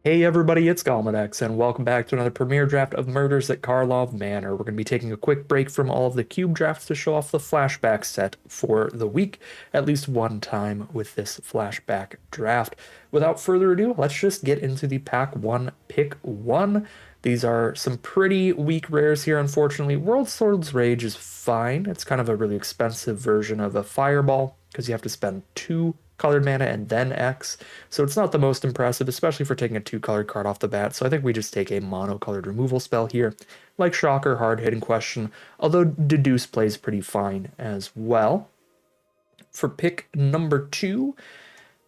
Hey everybody, it's Galmadex, and welcome back to another premiere draft of Murders at Karlov Manor. We're going to be taking a quick break from all of the cube drafts to show off the flashback set for the week, at least one time with this flashback draft. Without further ado, let's just get into the pack one, pick one. These are some pretty weak rares here, unfortunately. World Swords Rage is fine. It's kind of a really expensive version of a Fireball, because you have to spend two colored mana and then X. So it's not the most impressive, especially for taking a two-colored card off the bat. So I think we just take a mono-colored removal spell here, like Shocker, hard-hitting question, although Deduce plays pretty fine as well. For pick number two,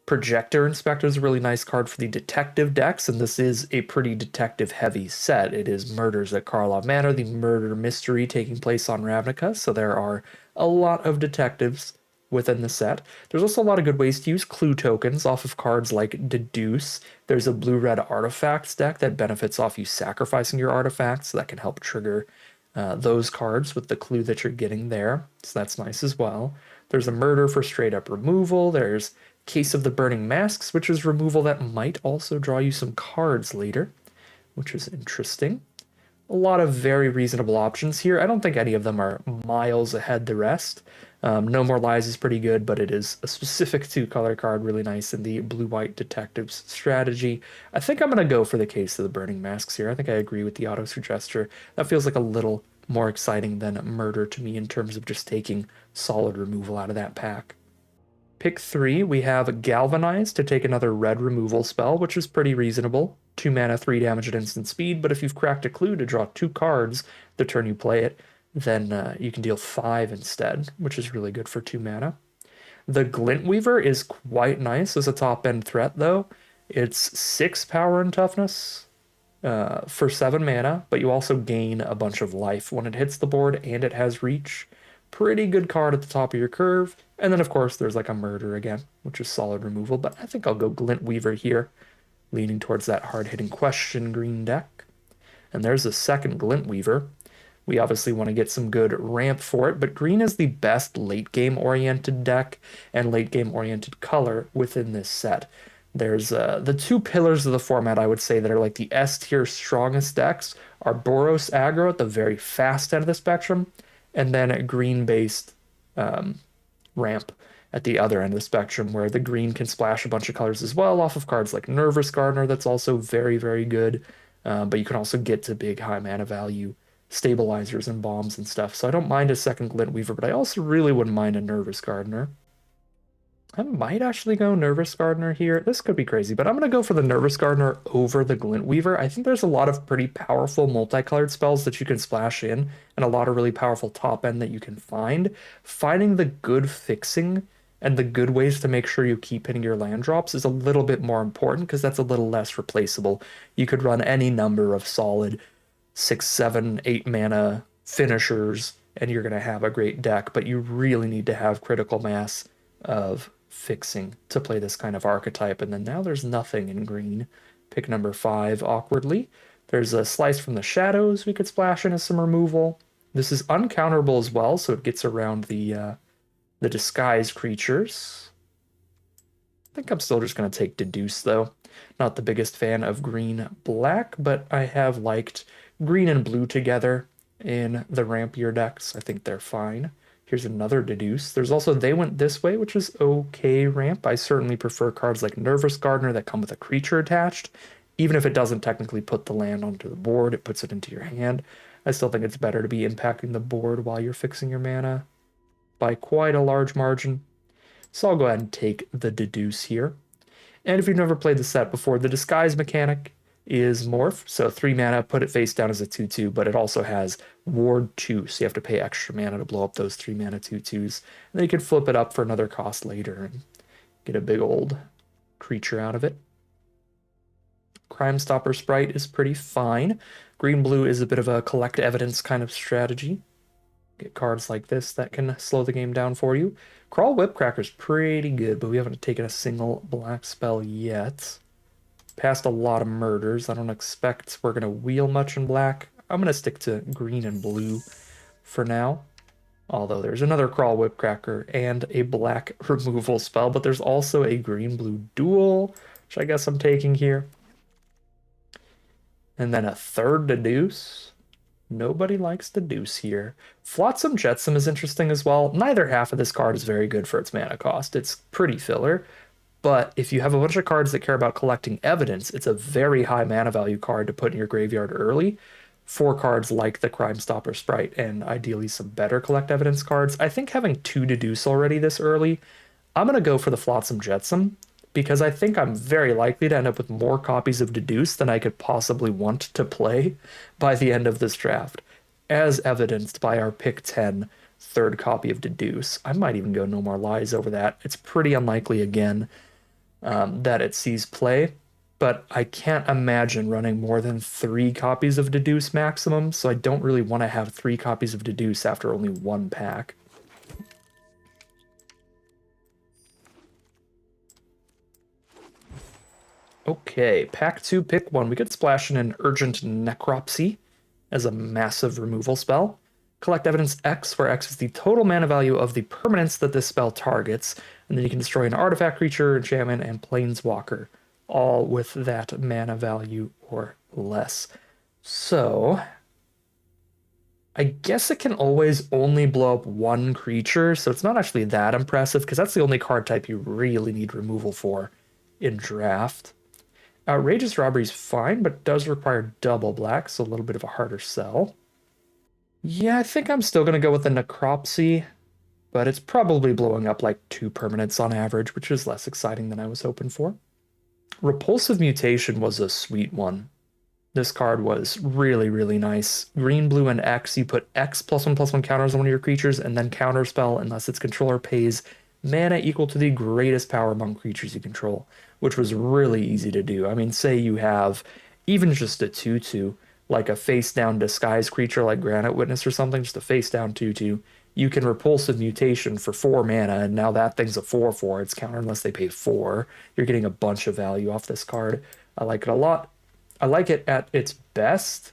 Projector Inspector is a really nice card for the detective decks, and this is a pretty detective-heavy set. It is Murders at Karlov Manor, the murder mystery taking place on Ravnica, so there are a lot of detectives within the set. There's also a lot of good ways to use clue tokens off of cards like Deduce. There's a blue-red artifacts deck that benefits off you sacrificing your artifacts, so that can help trigger those cards with the clue that you're getting there, so that's nice as well. There's a murder for straight-up removal. There's Case of the Burning Masks, which is removal that might also draw you some cards later, which is interesting. A lot of very reasonable options here. I don't think any of them are miles ahead the rest. No More Lies is pretty good, but it is a specific two-color card, really nice in the blue-white detectives strategy. I think I'm going to go for the Case of the Burning Masks here. I think I agree with the auto-suggester. That feels like a little more exciting than Murder to me in terms of just taking solid removal out of that pack. Pick three, we have Galvanize to take another red removal spell, which is pretty reasonable. 2 mana, 3 damage at instant speed, but if you've cracked a clue to draw two cards the turn you play it, then you can deal 5 instead, which is really good for 2 mana. The Glint Weaver is quite nice as a top end threat, though. It's 6 power and toughness for 7 mana, but you also gain a bunch of life when it hits the board, and it has reach. Pretty good card at the top of your curve. And then, of course, there's like a murder again, which is solid removal, but I think I'll go Glint Weaver here, leaning towards that hard-hitting question green deck. And there's a second Glint Weaver. We obviously want to get some good ramp for it, but green is the best late-game oriented deck and late-game oriented color within this set. There's the two pillars of the format, I would say, that are like the S tier strongest decks are Boros aggro at the very fast end of the spectrum, and then a green-based ramp at the other end of the spectrum, where the green can splash a bunch of colors as well off of cards like Nervous Gardener, that's also very, very good. But you can also get to big high mana value stabilizers and bombs and stuff. So I don't mind a second Glint Weaver, but I also really wouldn't mind a Nervous Gardener. I might actually go Nervous Gardener here. This could be crazy, but I'm going to go for the Nervous Gardener over the Glint Weaver. I think there's a lot of pretty powerful multicolored spells that you can splash in, and a lot of really powerful top end that you can find. Finding the good fixing and the good ways to make sure you keep hitting your land drops is a little bit more important because that's a little less replaceable. You could run any number of solid 6, 7, 8 mana finishers, and you're going to have a great deck, but you really need to have critical mass of fixing to play this kind of archetype. And then now there's nothing in green. Pick number 5 awkwardly. There's a Slice from the Shadows we could splash in as some removal. This is uncounterable as well, so it gets around the disguised creatures. I think I'm still just going to take Deduce, though. Not the biggest fan of green-black, but I have liked green and blue together in the rampier decks. I think they're fine. Here's another Deduce. There's also They Went This Way, which is okay ramp. I certainly prefer cards like Nervous Gardener that come with a creature attached. Even if it doesn't technically put the land onto the board, it puts it into your hand. I still think it's better to be impacting the board while you're fixing your mana by quite a large margin. So I'll go ahead and take the Deduce here. And if you've never played the set before, the Disguise mechanic is Morph. So 3 mana, put it face down as a 2/2, but it also has Ward 2, so you have to pay extra mana to blow up those 3 mana 2/2s. And then you can flip it up for another cost later and get a big old creature out of it. Crime Stopper Sprite is pretty fine. Green-blue is a bit of a collect evidence kind of strategy. Get cards like this that can slow the game down for you. Crawl Whipcracker is pretty good, but we haven't taken a single black spell yet. Passed a lot of murders. I don't expect we're going to wheel much in black. I'm going to stick to green and blue for now. Although there's another Crawl Whipcracker and a black removal spell, but there's also a green-blue duel, which I guess I'm taking here. And then a third deduce. Nobody likes deduce here. Flotsam Jetsam is interesting as well. Neither half of this card is very good for its mana cost. It's pretty filler. But if you have a bunch of cards that care about collecting evidence, it's a very high mana value card to put in your graveyard early. For cards like the Crime Stopper Sprite and ideally some better collect evidence cards. I think having two deduce already this early, I'm going to go for the Flotsam Jetsam because I think I'm very likely to end up with more copies of deduce than I could possibly want to play by the end of this draft, as evidenced by our pick 10 third copy of deduce. I might even go no more lies over that. It's pretty unlikely again that it sees play, but I can't imagine running more than three copies of Deduce maximum, so I don't really want to have three copies of Deduce after only one pack. Okay, pack 2, pick 1. We could splash in an Urgent Necropsy as a massive removal spell. Collect evidence X, where X is the total mana value of the permanents that this spell targets, and then you can destroy an artifact creature, enchantment, and planeswalker, all with that mana value or less. So, I guess it can always only blow up one creature, so it's not actually that impressive, because that's the only card type you really need removal for in draft. Outrageous Robbery is fine, but does require double black, so a little bit of a harder sell. Yeah, I think I'm still going to go with the Necropsy, but it's probably blowing up like two permanents on average, which is less exciting than I was hoping for. Repulsive Mutation was a sweet one. This card was really, really nice. Green, blue, and X. You put X +1/+1 counters on one of your creatures, and then counterspell unless its controller pays mana equal to the greatest power among creatures you control, which was really easy to do. I mean, say you have even just a 2/2, like a face down disguise creature like Granite Witness or something, just a face down 2/2. You can Repulsive Mutation for 4 mana, and now that thing's a 4/4. It's counter unless they pay 4. You're getting a bunch of value off this card. I like it a lot. I like it at its best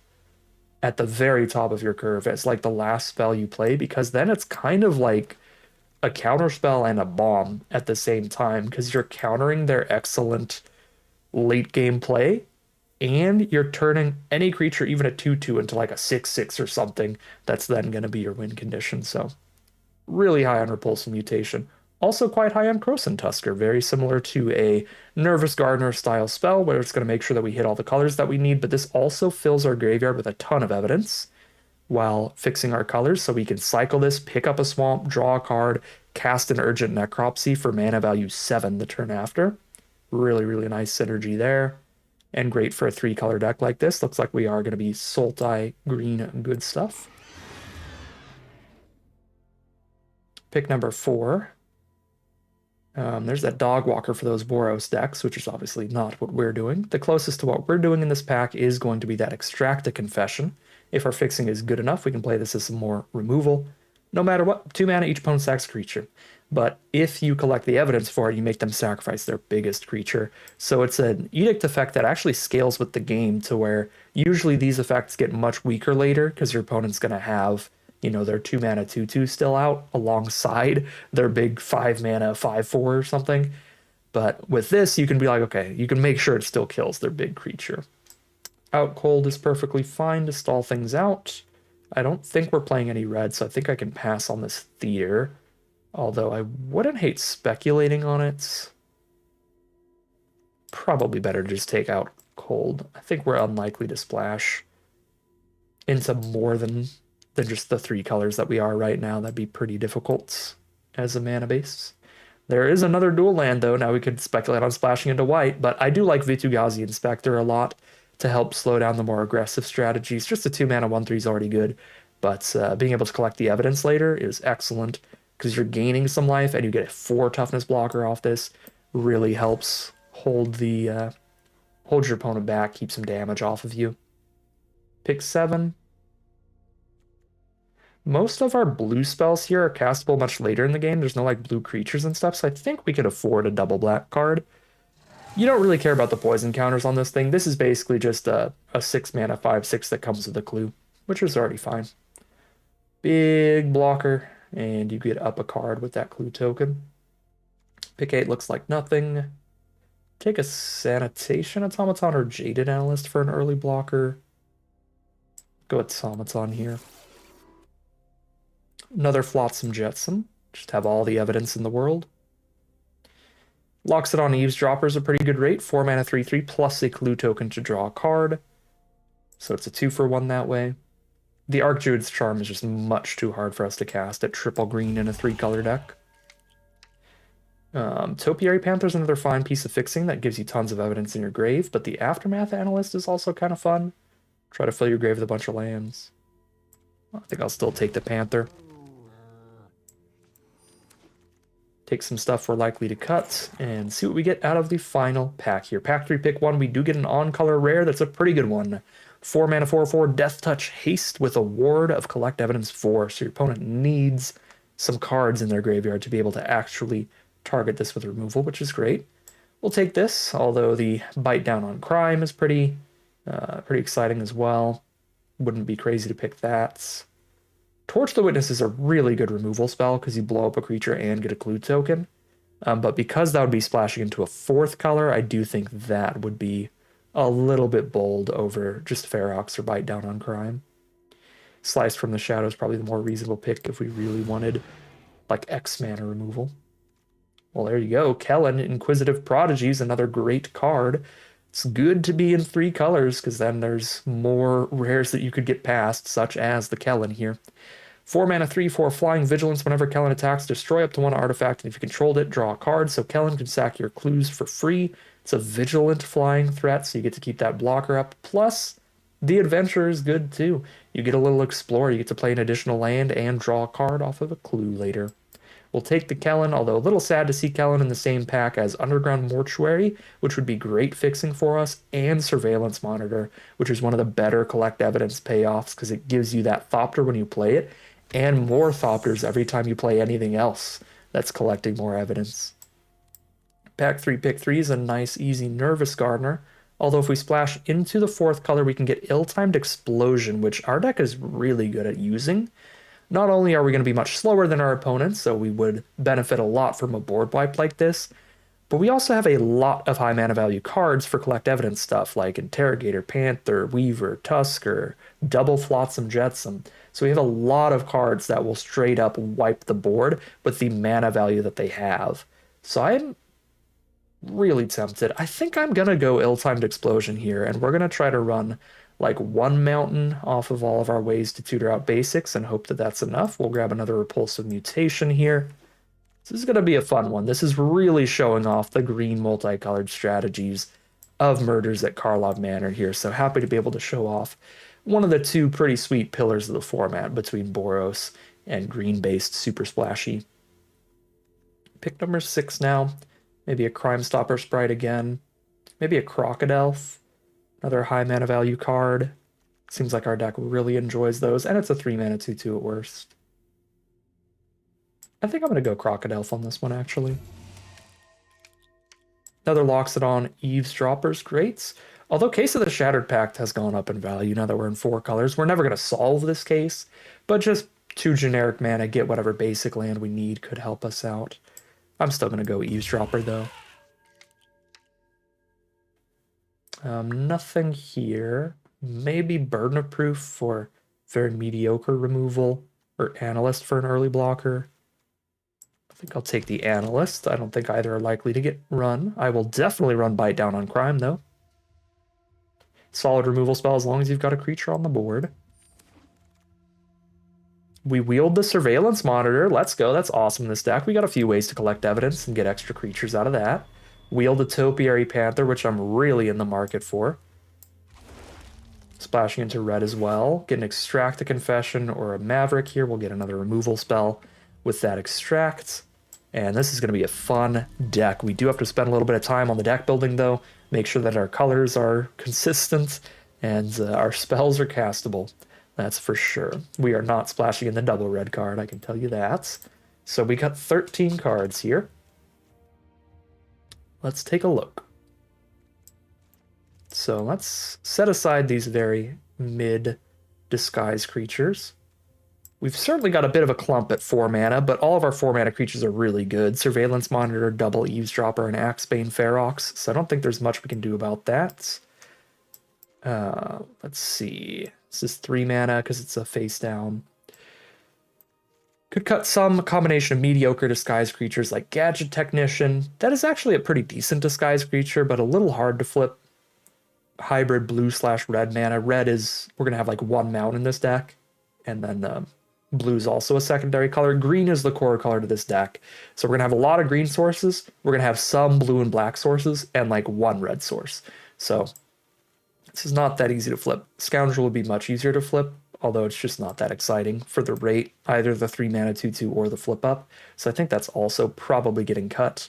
at the very top of your curve. It's like the last spell you play because then it's kind of like a counterspell and a bomb at the same time because you're countering their excellent late game play and you're turning any creature, even a 2/2, into like a 6/6 or something that's then going to be your win condition. So, really high on Repulsive Mutation. Also quite high on Krosan Tusker, very similar to a Nervous Gardener style spell where it's going to make sure that we hit all the colors that we need, but this also fills our graveyard with a ton of evidence while fixing our colors, so we can cycle this, pick up a swamp, draw a card, cast an Urgent Necropsy for mana value 7 the turn after. Really, really nice synergy there. And great for a 3-color deck like this. Looks like we are going to be Sultai green good stuff. Pick number 4. There's that Dog Walker for those Boros decks, which is obviously not what we're doing. The closest to what we're doing in this pack is going to be that Extract a Confession. If our fixing is good enough, we can play this as some more removal. No matter what, 2 mana, each opponent sacks a creature. But if you collect the evidence for it, you make them sacrifice their biggest creature. So it's an edict effect that actually scales with the game to where usually these effects get much weaker later because your opponent's going to have, you know, their 2 mana 2/2 still out alongside their big 5 mana 5/4 or something. But with this, you can be like, okay, you can make sure it still kills their big creature. Out cold is perfectly fine to stall things out. I don't think we're playing any red, so I think I can pass on this theater. Although I wouldn't hate speculating on it. Probably better to just take out cold. I think we're unlikely to splash into more than just the 3 colors that we are right now. That'd be pretty difficult as a mana base. There is another dual land, though. Now we could speculate on splashing into white, but I do like Vitu-Ghazi Inspector a lot to help slow down the more aggressive strategies. Just a 2 mana 1/3 is already good, but being able to collect the evidence later is excellent because you're gaining some life and you get a 4 toughness blocker off this. Really helps hold your opponent back, keep some damage off of you. Pick 7. Most of our blue spells here are castable much later in the game. There's no like blue creatures and stuff, so I think we could afford a double black card. You don't really care about the poison counters on this thing. This is basically just a 6 mana 5/6 that comes with a clue, which is already fine. Big blocker, and you get up a card with that clue token. Pick 8 looks like nothing. Take a Sanitation Automaton or Jaded Analyst for an early blocker. Go Automaton here. Another Flotsam Jetsam. Just have all the evidence in the world. Locks it on Eavesdropper is a pretty good rate. 4 mana 3/3 plus a clue token to draw a card. So it's a 2-for-1 that way. The Archdruid's Charm is just much too hard for us to cast at triple green in a 3-color deck. Topiary Panther's another fine piece of fixing that gives you tons of evidence in your grave, but the Aftermath Analyst is also kind of fun. Try to fill your grave with a bunch of lands. I think I'll still take the Panther. Take some stuff we're likely to cut and see what we get out of the final pack here. Pack 3, pick 1. We do get an on-color rare. That's a pretty good one. 4 mana 4/4 Death Touch Haste with a Ward of Collect Evidence 4. So your opponent needs some cards in their graveyard to be able to actually target this with removal, which is great. We'll take this, although the Bite Down on Crime is pretty exciting as well. Wouldn't be crazy to pick that. Torch the Witness is a really good removal spell because you blow up a creature and get a clue token. But because that would be splashing into a 4th color, I do think that would be a little bit bold over just Ferox or Bite Down on Crime. Slice from the Shadow is probably the more reasonable pick if we really wanted like X mana removal. Well, there you go. Kellen, Inquisitive Prodigy is another great card. It's good to be in 3 colors because then there's more rares that you could get past, such as the Kellen here. 4 mana 3/4 Flying Vigilance. Whenever Kellen attacks, destroy up to 1 artifact, and if you controlled it, draw a card. So Kellen can sack your clues for free. It's a vigilant flying threat, so you get to keep that blocker up. Plus, the Adventurer is good too. You get a little Explorer. You get to play an additional land and draw a card off of a clue later. We'll take the Kellen, although a little sad to see Kellen in the same pack as Underground Mortuary, which would be great fixing for us, and Surveillance Monitor, which is one of the better collect evidence payoffs because it gives you that Thopter when you play it, and more Thopters every time you play anything else that's collecting more evidence. Pack 3, pick 3 is a nice, easy Nervous Gardener, although if we splash into the 4th color, we can get Ill-Timed Explosion, which our deck is really good at using. Not only are we going to be much slower than our opponents, so we would benefit a lot from a board wipe like this, but we also have a lot of high mana value cards for collect evidence stuff like Interrogator, Panther, Weaver, Tusker, Double Flotsam Jetsam. So we have a lot of cards that will straight up wipe the board with the mana value that they have. So I'm really tempted. I think I'm going to go Ill-Timed Explosion here, and we're going to try to run like 1 mountain off of all of our ways to tutor out basics and hope that that's enough. We'll grab another Repulsive Mutation here. This is going to be a fun one. This is really showing off the green multicolored strategies of Murders at Karlov Manor here. So happy to be able to show off one of the 2 pretty sweet pillars of the format between Boros and green-based super splashy. Pick number 6 now. Maybe a Crime Stopper Sprite again. Maybe a Crocodile. Another high mana value card. Seems like our deck really enjoys those, and it's a 3 mana 2/2 at worst. I think I'm going to go Crocodile on this one, actually. Another Locks It On Eavesdropper's great. Although Case of the Shattered Pact has gone up in value now that we're in 4 colors, we're never going to solve this case, but just 2 generic mana, get whatever basic land we need could help us out. I'm still going to go Eavesdropper, though. Nothing here. Maybe Burden of Proof for very mediocre removal, or Analyst for an early blocker. I think I'll take the Analyst. I don't think either are likely to get run. I will definitely run Bite Down on Crime, though. Solid removal spell as long as you've got a creature on the board. We wield the Surveillance Monitor. Let's go. That's awesome in this deck. We got a few ways to collect evidence and get extra creatures out of that. Wield a Topiary Panther, which I'm really in the market for. Splashing into red as well. Get an Extract a Confession or a Maverick here. We'll get another removal spell with that Extract. And this is going to be a fun deck. We do have to spend a little bit of time on the deck building, though. Make sure that our colors are consistent and our spells are castable. That's for sure. We are not splashing in the double red card, I can tell you that. So we got 13 cards here. Let's take a look. So let's set aside these very mid disguise creatures. We've certainly got a bit of a clump at 4 mana, but all of our 4 mana creatures are really good. Surveillance Monitor, Double Eavesdropper, and Axebane Ferox, so I don't think there's much we can do about that. Let's see. This is 3 mana because it's a face down. Could cut some combination of mediocre disguise creatures like Gadget Technician. That is actually a pretty decent disguise creature, but a little hard to flip. Hybrid blue/red mana. Red is, we're going to have like 1 mount in this deck, and then blue is also a secondary color. Green is the core color to this deck. So we're going to have a lot of green sources. We're going to have some blue and black sources and like 1 red source. So this is not that easy to flip. Scoundrel would be much easier to flip, although it's just not that exciting for the rate, either the 3 mana 2/2 or the flip up. So I think that's also probably getting cut.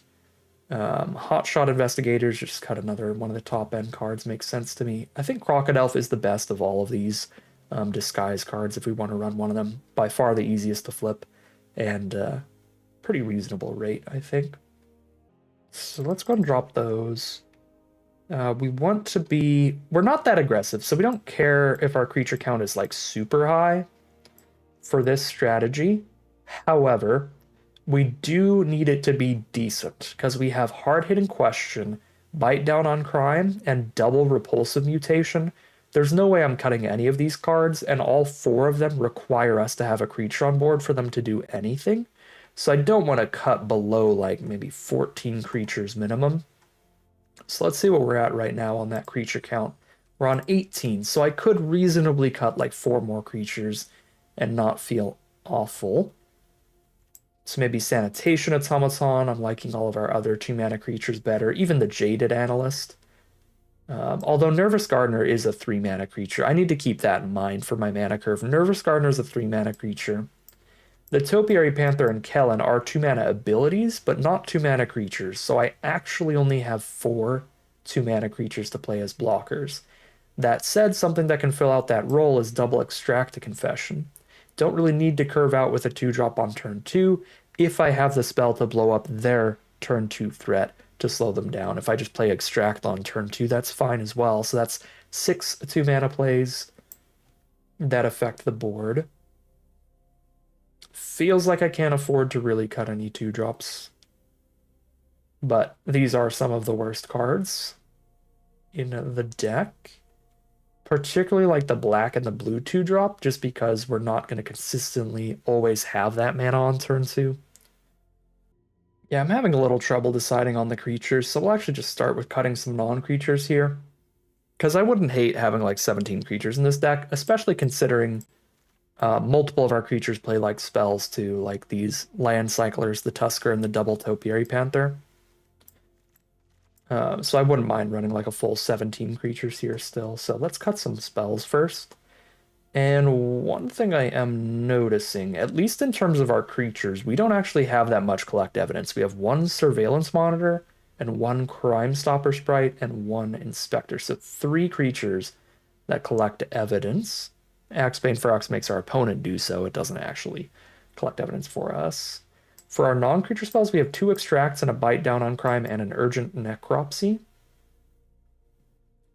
Hotshot Investigators, just cut another one of the top end cards, makes sense to me. I think Crocodile is the best of all of these disguise cards if we want to run one of them. By far the easiest to flip, and pretty reasonable rate, I think. So let's go and drop those. We want to be... We're not that aggressive, so we don't care if our creature count is like super high for this strategy. However, we do need it to be decent, because we have Hard-Hitting Question, Bite Down on Crime, and Double Repulsive Mutation. There's no way I'm cutting any of these cards, and all 4 of them require us to have a creature on board for them to do anything. So I don't want to cut below like maybe 14 creatures minimum. So let's see what we're at right now on that creature count. We're on 18, so I could reasonably cut like 4 more creatures and not feel awful. So maybe Sanitation Automaton. I'm liking all of our other 2 mana creatures better, even the Jaded Analyst. Although Nervous Gardener is a 3 mana creature. I need to keep that in mind for my mana curve. Nervous Gardener is a 3 mana creature. The Topiary Panther and Kellen are 2 mana abilities, but not 2 mana creatures, so I actually only have 4 2 mana creatures to play as blockers. That said, something that can fill out that role is Double Extract to Confession. Don't really need to curve out with a 2-drop on turn 2 if I have the spell to blow up their turn 2 threat to slow them down. If I just play Extract on turn 2, that's fine as well. So that's 6 2 mana plays that affect the board. Feels like I can't afford to really cut any 2-drops. But these are some of the worst cards in the deck. Particularly like the black and the blue 2-drop, just because we're not going to consistently always have that mana on turn 2. Yeah, I'm having a little trouble deciding on the creatures, so we'll actually just start with cutting some non-creatures here. Because I wouldn't hate having like 17 creatures in this deck, especially considering multiple of our creatures play like spells too, like these Land Cyclers, the Tusker, and the Double Topiary Panther. So I wouldn't mind running like a full 17 creatures here still. So let's cut some spells first. And one thing I am noticing, at least in terms of our creatures, we don't actually have that much collect evidence. We have 1 Surveillance Monitor and 1 Crime Stopper Sprite and 1 Inspector. So 3 creatures that collect evidence. Axebane Ferox makes our opponent do so. It doesn't actually collect evidence for us. For our non-creature spells, we have 2 Extracts and a Bite Down on Crime and an Urgent Necropsy.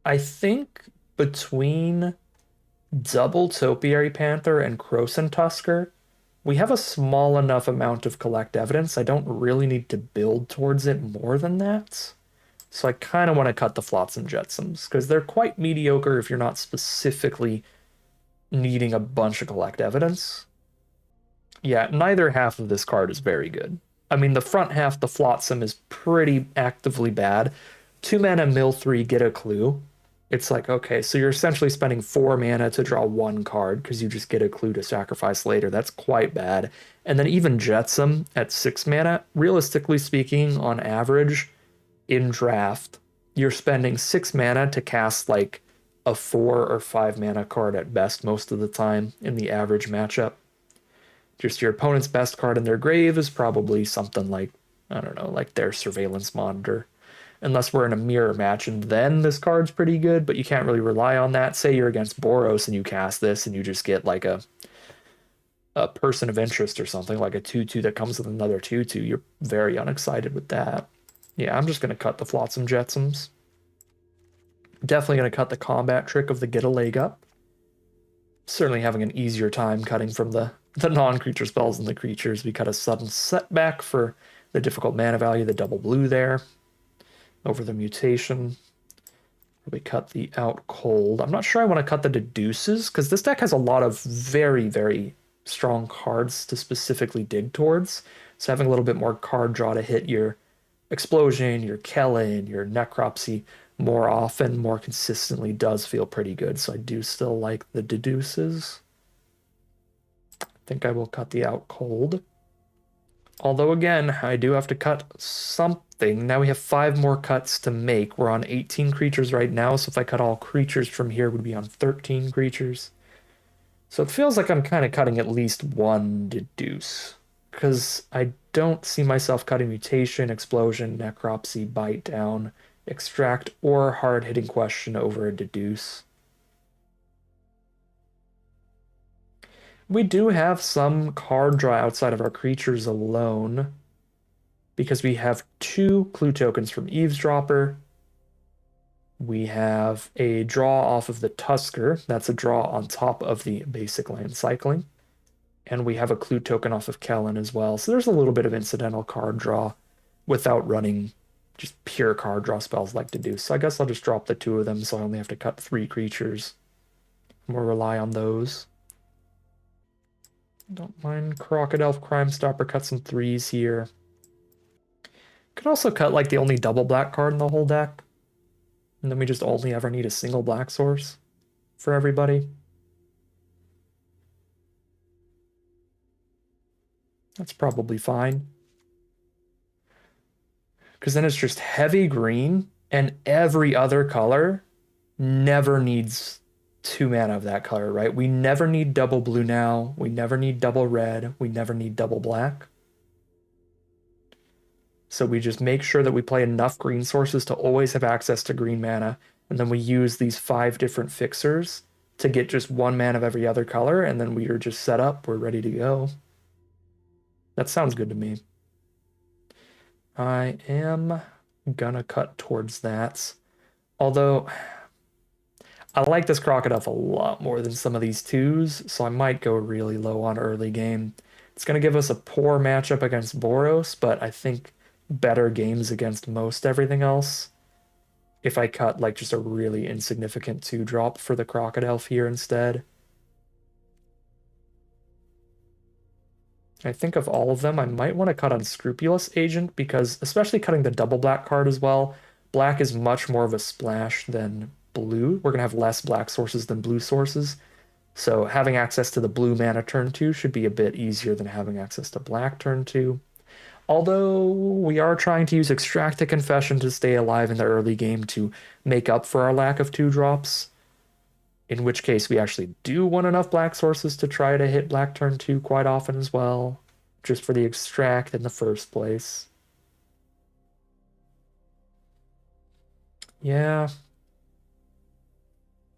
I think between Double Topiary Panther and Krosan Tusker, we have a small enough amount of collect evidence. I don't really need to build towards it more than that. So I kind of want to cut the Flotsam Jetsams, because they're quite mediocre if you're not specifically needing a bunch of collect evidence. Yeah, neither half of this card is very good. I mean, the front half, the Flotsam, is pretty actively bad. 2 mana, mill 3, get a clue. It's like, okay, so you're essentially spending 4 mana to draw 1 card because you just get a clue to sacrifice later. That's quite bad. And then even Jetsam at 6 mana, realistically speaking, on average, in draft, you're spending 6 mana to cast like a 4 or 5 mana card at best most of the time in the average matchup. Just your opponent's best card in their grave is probably something like, I don't know, like their Surveillance Monitor. Unless we're in a mirror match, and then this card's pretty good, but you can't really rely on that. Say you're against Boros and you cast this and you just get like a Person of Interest or something, like a 2/2 that comes with another 2/2. You're very unexcited with that. Yeah, I'm just going to cut the Flotsam Jetsams. Definitely going to cut the combat trick of the Get a Leg Up. Certainly having an easier time cutting from the the non-creature spells and the creatures. We cut a sudden setback for the difficult mana value, the double blue there, over the mutation. We cut the out cold. I'm not sure I want to cut the deduces, because this deck has a lot of very, very strong cards to specifically dig towards. So having a little bit more card draw to hit your explosion, your Kellen, your necropsy more often, more consistently does feel pretty good. So I do still like the deduces. I think I will cut the out cold. Although again, I do have to cut something. Now we have 5 more cuts to make. We're on 18 creatures right now, so if I cut all creatures from here, we'd be on 13 creatures. So it feels like I'm kind of cutting at least one deduce, because I don't see myself cutting mutation, explosion, necropsy, bite down, extract, or hard-hitting question over a deduce. We do have some card draw outside of our creatures alone, because we have 2 clue tokens from Eavesdropper. We have a draw off of the Tusker. That's a draw on top of the basic land cycling. And we have a clue token off of Kellen as well. So there's a little bit of incidental card draw without running just pure card draw spells like Deduce. So I guess I'll just drop the 2 of them so I only have to cut 3 creatures. More rely on those. Don't mind Crocodile Crime Stopper, cut some 3s here. Could also cut like the only double black card in the whole deck. And then we just only ever need a single black source for everybody. That's probably fine. Because then it's just heavy green, and every other color never needs 2 mana of that color, right? We never need double blue now. We never need double red. We never need double black. So we just make sure that we play enough green sources to always have access to green mana, and then we use these 5 different fixers to get just 1 mana of every other color, and then we are just set up. We're ready to go. That sounds good to me. I am gonna cut towards that. Although I like this Crocodile a lot more than some of these 2s, so I might go really low on early game. It's gonna give us a poor matchup against Boros, but I think better games against most everything else if I cut like just a really insignificant 2-drop for the Crocodile here instead. I think of all of them, I might want to cut Unscrupulous Agent, because especially cutting the double black card as well, black is much more of a splash than blue. We're going to have less black sources than blue sources. So having access to the blue mana turn 2 should be a bit easier than having access to black turn 2. Although we are trying to use Extract the Confession to stay alive in the early game to make up for our lack of 2-drops. In which case we actually do want enough black sources to try to hit black turn 2 quite often as well, just for the extract in the first place. Yeah.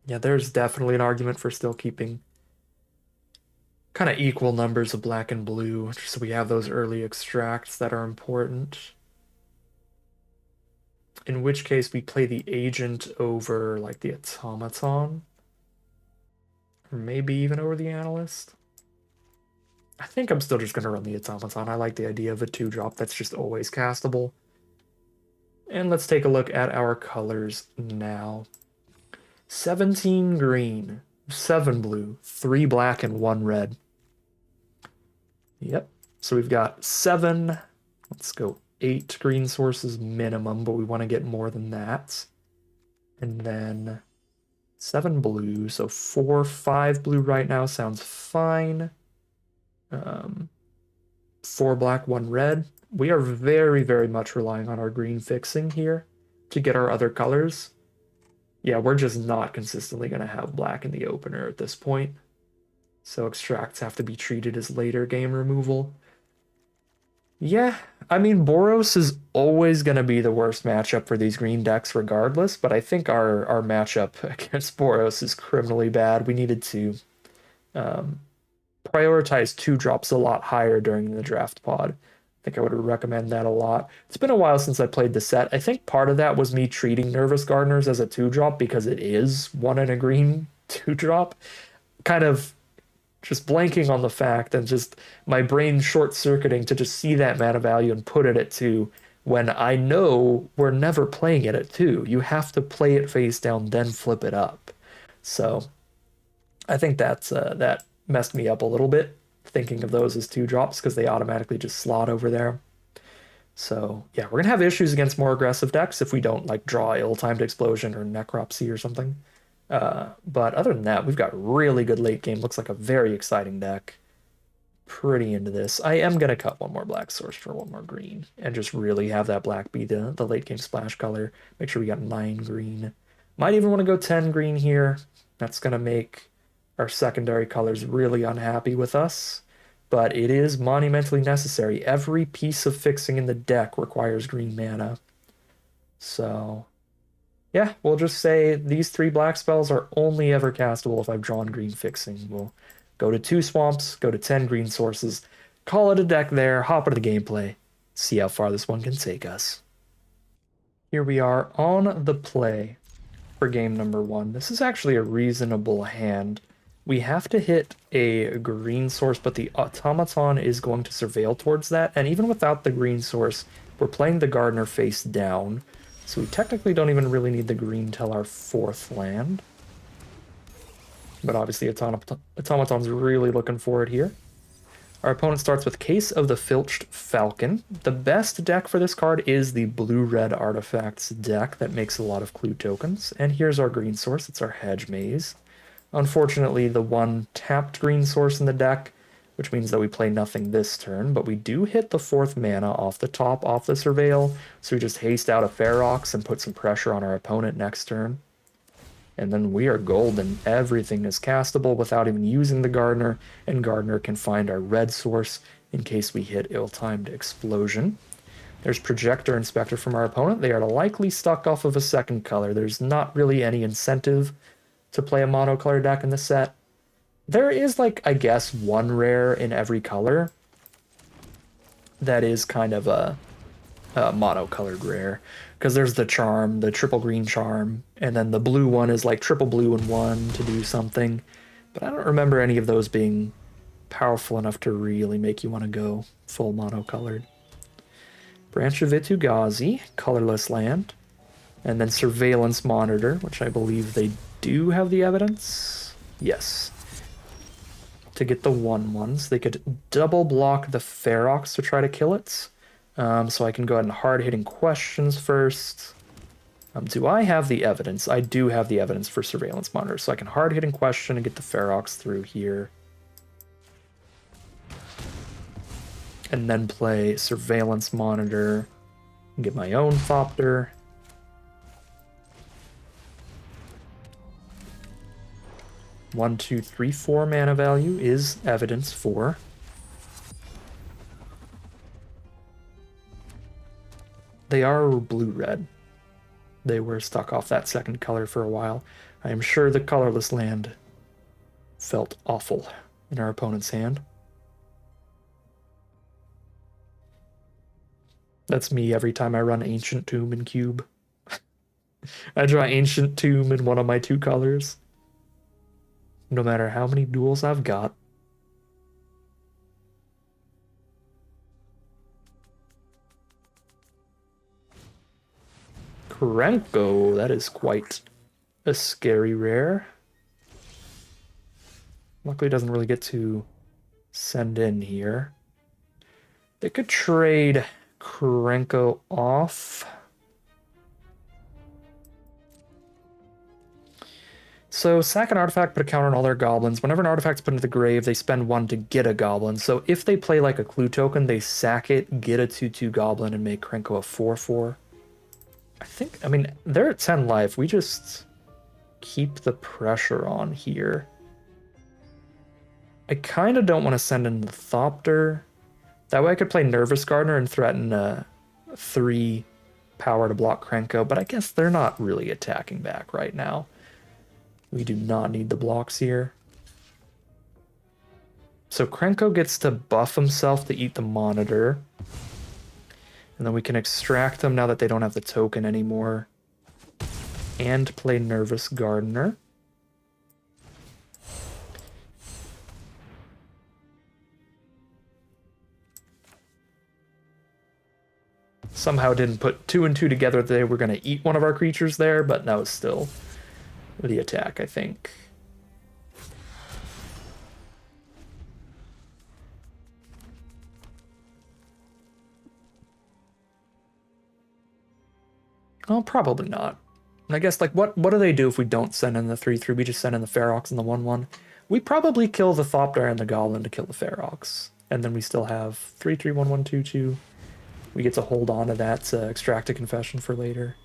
Yeah, there's definitely an argument for still keeping kind of equal numbers of black and blue, just so we have those early extracts that are important. In which case we play the agent over like the automaton. Or maybe even over the analyst. I think I'm still just going to run the automaton. I like the idea of a 2-drop that's just always castable. And let's take a look at our colors now. 17 green, 7 blue, 3 black, and 1 red. Yep. So we've got 7. Let's go 8 green sources minimum, but we want to get more than that. And then 7 blue, so 4, 5 blue right now sounds fine. 4 black, 1 red. We are very, very much relying on our green fixing here to get our other colors. Yeah, we're just not consistently going to have black in the opener at this point. So extracts have to be treated as later game removal. Yeah, I mean, Boros is always going to be the worst matchup for these green decks regardless, but I think our matchup against Boros is criminally bad. We needed to prioritize 2-drops a lot higher during the draft pod. I think I would recommend that a lot. It's been a while since I played the set. I think part of that was me treating Nervous Gardeners as a 2-drop because it is 1 and a green 2-drop. Kind of just blanking on the fact and just my brain short-circuiting to just see that mana value and put it at 2 when I know we're never playing it at 2. You have to play it face down, then flip it up. So I think that messed me up a little bit, thinking of those as 2 drops because they automatically just slot over there. So yeah, we're gonna have issues against more aggressive decks if we don't like draw ill-timed explosion or necropsy or something. But other than that, we've got really good late game. Looks like a very exciting deck. Pretty into this. I am gonna cut one more black source for one more green and just really have that black be the late game splash color. Make sure we got 9 green. Might even want to go 10 green here. That's gonna make our secondary colors really unhappy with us. But it is monumentally necessary. Every piece of fixing in the deck requires green mana. So yeah, we'll just say these 3 black spells are only ever castable if I've drawn green fixing. We'll go to 2 swamps, go to 10 green sources, call it a deck there, hop into the gameplay, see how far this one can take us. Here we are on the play for game number 1. This is actually a reasonable hand. We have to hit a green source, but the automaton is going to surveil towards that, and even without the green source, we're playing the gardener face down. So we technically don't even really need the green till our 4th land. But obviously Automaton's really looking for it here. Our opponent starts with Case of the Filched Falcon. The best deck for this card is the blue-red artifacts deck that makes a lot of clue tokens. And here's our green source, it's our Hedge Maze. Unfortunately, the one tapped green source in the deck, which means that we play nothing this turn, but we do hit the 4th mana off the top, off the Surveil, so we just haste out a Ferox and put some pressure on our opponent next turn. And then we are golden. Everything is castable without even using the Gardener, and Gardener can find our red source in case we hit ill-timed explosion. There's Projector Inspector from our opponent. They are likely stuck off of a 2nd color. There's not really any incentive to play a monocolor deck in the set. There is, like, I guess, 1 rare in every color that is kind of a monocolored rare. Because there's the charm, the triple green charm, and then the blue one is like triple blue and 1 to do something. But I don't remember any of those being powerful enough to really make you want to go full monocolored. Branch of Vitu-Ghazi, colorless land. And then Surveillance Monitor, which I believe they do have the evidence. Yes. To get the 1/1s, they could double block the Ferox to try to kill it. So I can go ahead and hard-hitting questions first. Do I have the evidence? I do have the evidence for Surveillance Monitor, so I can hard-hitting question and get the Ferox through here. And then play Surveillance Monitor and get my own Thopter. One, two, three, 4 mana value is evidence for. They are blue-red. They were stuck off that 2nd color for a while. I am sure the colorless land felt awful in our opponent's hand. That's me every time I run Ancient Tomb in Cube. I draw Ancient Tomb in one of my 2 colors. No matter how many duels I've got. Krenko, that is quite a scary rare. Luckily it doesn't really get to send in here. They could trade Krenko off. So sack an artifact, put a counter on all their goblins. Whenever an artifact's put into the grave, they spend 1 to get a goblin. So if they play like a clue token, they sack it, get a 2/2 goblin, and make Krenko a 4/4. I mean, they're at 10 life. We just keep the pressure on here. I kind of don't want to send in the Thopter. That way I could play Nervous Gardener and threaten 3 power to block Krenko, but I guess they're not really attacking back right now. We do not need the blocks here. So Krenko gets to buff himself to eat the Monitor. And then we can extract them now that they don't have the token anymore. And play Nervous Gardener. Somehow didn't put 2 and 2 together that they were going to eat one of our creatures there, but that was still the attack, I think. Well, probably not. And I guess, like, what do they do if we don't send in the 3/3? We just send in the Ferox and the 1/1. We probably kill the Thopter and the Goblin to kill the Ferox. And then we still have 3/3, 1/1, 2/2. We get to hold on to that to extract a confession for later.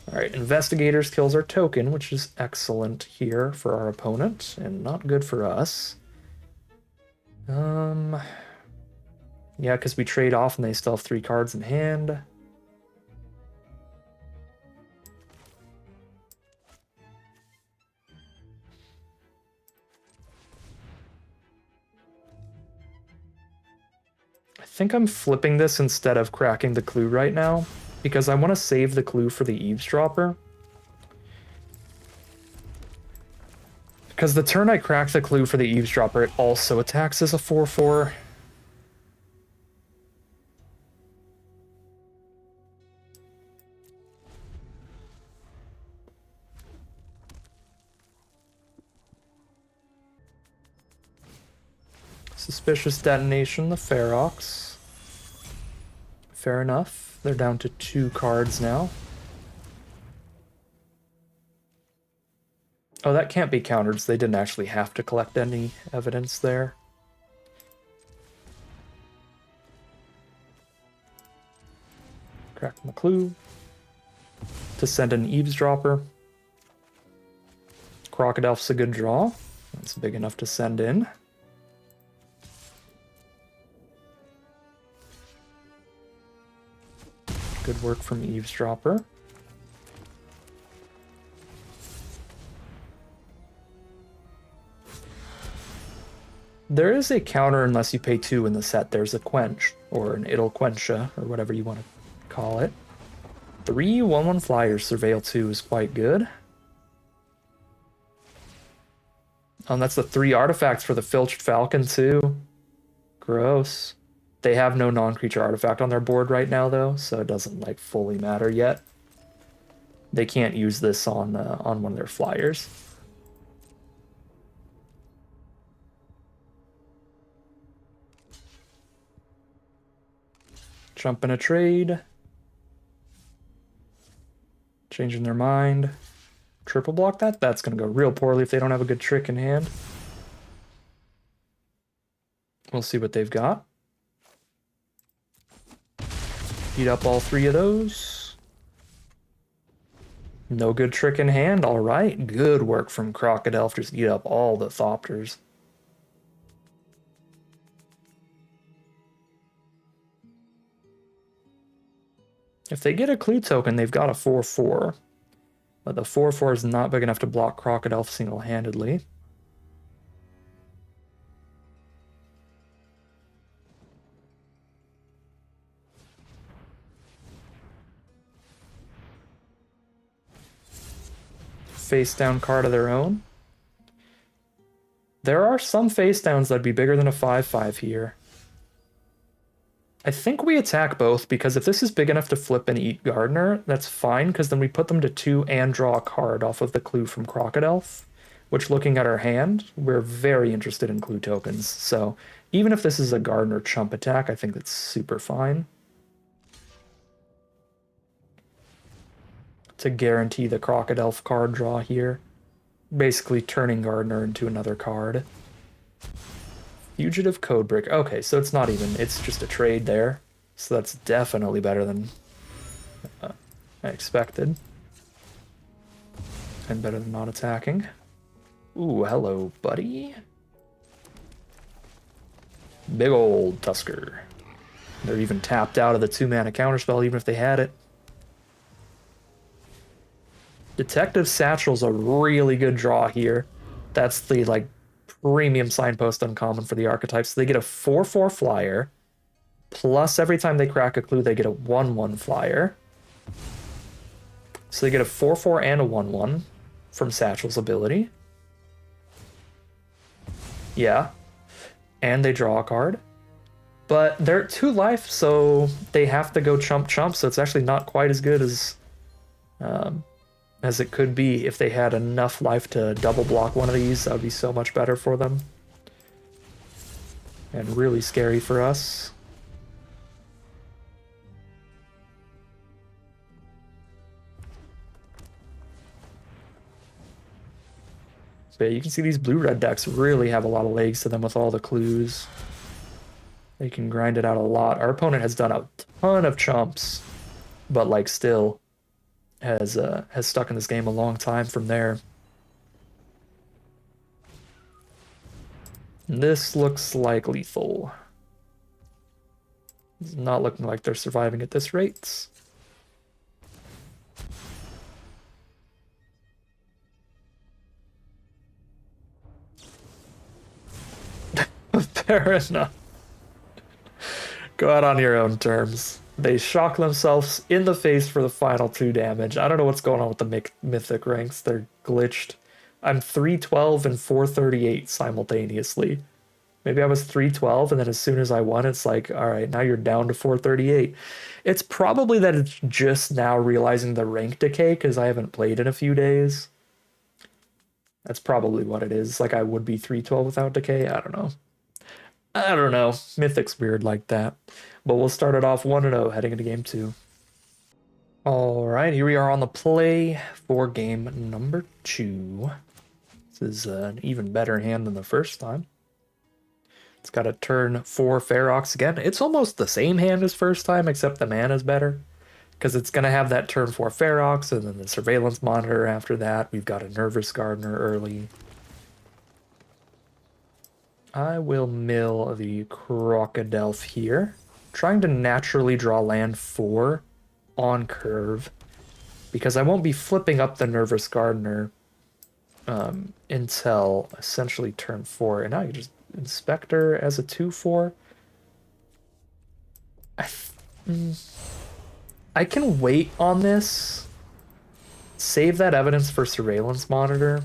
Alright, Investigators kills our token, which is excellent here for our opponent, and not good for us. Yeah, because we trade off and they still have 3 cards in hand. I think I'm flipping this instead of cracking the clue right now, because I want to save the clue for the Eavesdropper. Because the turn I crack the clue for the Eavesdropper, it also attacks as a 4/4. Suspicious Detonation, the Ferox. Fair enough. They're down to 2 cards now. Oh, that can't be countered, so they didn't actually have to collect any evidence there. Crack the clue. To send an Eavesdropper. Crocodile's a good draw. That's big enough to send in. Good work from Eavesdropper. There is a counter unless you pay 2 in the set. There's a Quench, or an It'll Quencha, or whatever you want to call it. 3 1/1 flyers, Surveil 2 is quite good. And that's the 3 artifacts for the Filched Falcon too. Gross. They have no non-creature artifact on their board right now, though, so it doesn't, like, fully matter yet. They can't use this on one of their flyers. Jump in a trade. Changing their mind. Triple block that? That's going to go real poorly if they don't have a good trick in hand. We'll see what they've got. Eat up all 3 of those. No good trick in hand. All right. Good work from Crocodile. Just eat up all the Thopters. If they get a clue token, they've got a 4/4. But the 4/4 is not big enough to block Crocodile single-handedly. Face down card of their own. There are some face downs that'd be bigger than a 5/5 here. I think we attack both, because if this is big enough to flip and eat Gardener, that's fine, because then we put them to 2 and draw a card off of the clue from Crocodile, which, looking at our hand, we're very interested in clue tokens. So even if this is a Gardener chump attack, I think that's super fine. To guarantee the Crocodile card draw here. Basically turning Gardener into another card. Fugitive Codebrick. Okay, so it's not even, it's just a trade there. So that's definitely better than I expected. And better than not attacking. Ooh, hello, buddy. Big old Tusker. They're even tapped out of the 2-mana counterspell, even if they had it. Detective Satchel's a really good draw here. That's the, like, premium signpost uncommon for the archetypes. So they get a 4/4 flyer, plus every time they crack a clue, they get a 1/1 flyer. So they get a 4/4 and a 1/1 from Satchel's ability. Yeah. And they draw a card. But they're at 2 life, so they have to go chump chump, so it's actually not quite as good as it could be if they had enough life to double block one of these. That would be so much better for them. And really scary for us. But you can see these blue-red decks really have a lot of legs to them with all the clues. They can grind it out a lot. Our opponent has done a ton of chumps, but like still has stuck in this game a long time from there. This looks like lethal. It's not looking like they're surviving at this rate. Fair enough. Go out on your own terms. They shock themselves in the face for the final 2 damage. I don't know what's going on with the mythic ranks. They're glitched. I'm 312 and 438 simultaneously. Maybe I was 312, and then as soon as I won, it's like, all right, now you're down to 438. It's probably that it's just now realizing the rank decay because I haven't played in a few days. That's probably what it is. Like I would be 312 without decay. I don't know. I don't know. Mythic's weird like that. But we'll start it off 1-0 heading into game 2. All right, here we are on the play for game number 2. This is an even better hand than the first time. It's got a turn 4 Ferox again. It's almost the same hand as first time, except the mana's better. Because it's going to have that turn 4 Ferox, and then the Surveillance Monitor after that. We've got a Nervous Gardener early. I will mill the Crocodile here. Trying to naturally draw land 4 on curve. Because I won't be flipping up the Nervous Gardener until essentially turn 4. And now you just Inspector as a 2/4. I can wait on this. Save that evidence for Surveillance Monitor.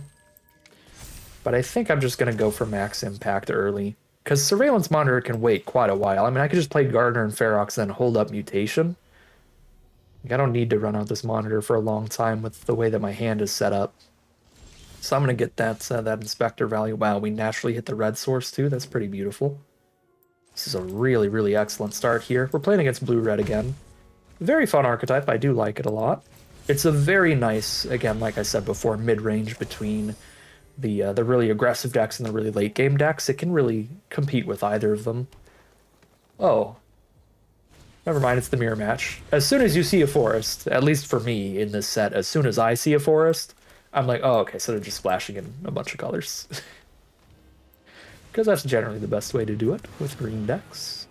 But I think I'm just going to go for max impact early. Because Surveillance Monitor can wait quite a while. I mean, I could just play Gardener and Ferox and hold up Mutation. Like, I don't need to run out this Monitor for a long time with the way that my hand is set up. So I'm going to get that Inspector value. Wow, we naturally hit the red source too. That's pretty beautiful. This is a really, really excellent start here. We're playing against blue-red again. Very fun archetype. I do like it a lot. It's a very nice, again, like I said before, mid-range between the really aggressive decks and the really late-game decks. It can really compete with either of them. Oh. Never mind, it's the mirror match. As soon as you see a forest, at least for me in this set, as soon as I see a forest, I'm like, oh, okay, so they're just splashing in a bunch of colors. Because that's generally the best way to do it with green decks.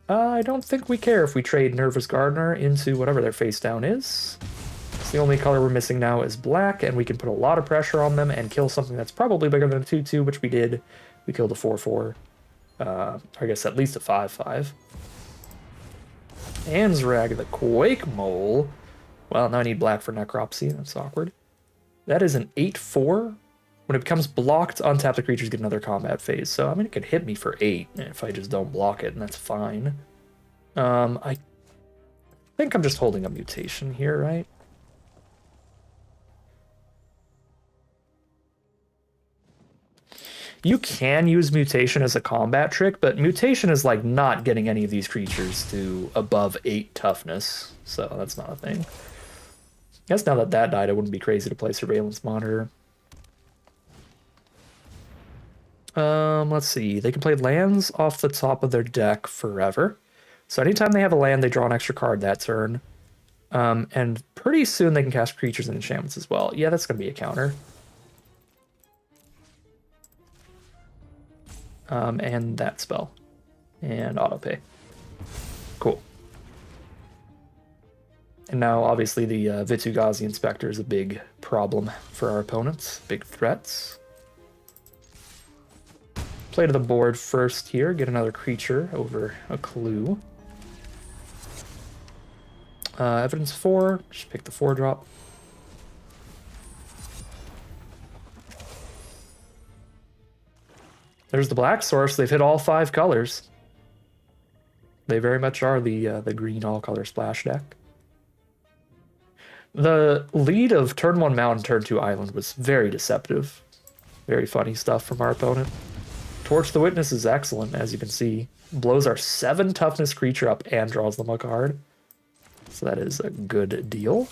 I don't think we care if we trade Nervous Gardener into whatever their face down is. So the only color we're missing now is black, and we can put a lot of pressure on them and kill something that's probably bigger than a 2/2, which we did. We killed a 4/4. I guess at least a 5/5. Anzrag the Quake Mole. Well, now I need black for Necropsy. That's awkward. That is an 8/4. When it becomes blocked, untap the creatures get another combat phase. So, I mean, it could hit me for 8 if I just don't block it, and that's fine. I think I'm just holding a Mutation here, right? You can use Mutation as a combat trick, but Mutation is like not getting any of these creatures to above 8 toughness. So, that's not a thing. I guess now that that died, it wouldn't be crazy to play Surveillance Monitor. Let's see. They can play lands off the top of their deck forever. So anytime they have a land, they draw an extra card that turn. And pretty soon they can cast creatures and enchantments as well. Yeah, that's going to be a counter. And that spell. And autopay. Cool. And now, obviously, the Vitu-Ghazi Inspector is a big problem for our opponents. Big threats. Play to the board first here. Get another creature over a clue. Evidence 4. Just pick the 4-drop. There's the black source. They've hit all 5 colors. They very much are the green all-color splash deck. The lead of turn 1 mountain, turn 2 island was very deceptive. Very funny stuff from our opponent. Torch the Witness is excellent, as you can see. Blows our 7 toughness creature up and draws them a card. So that is a good deal.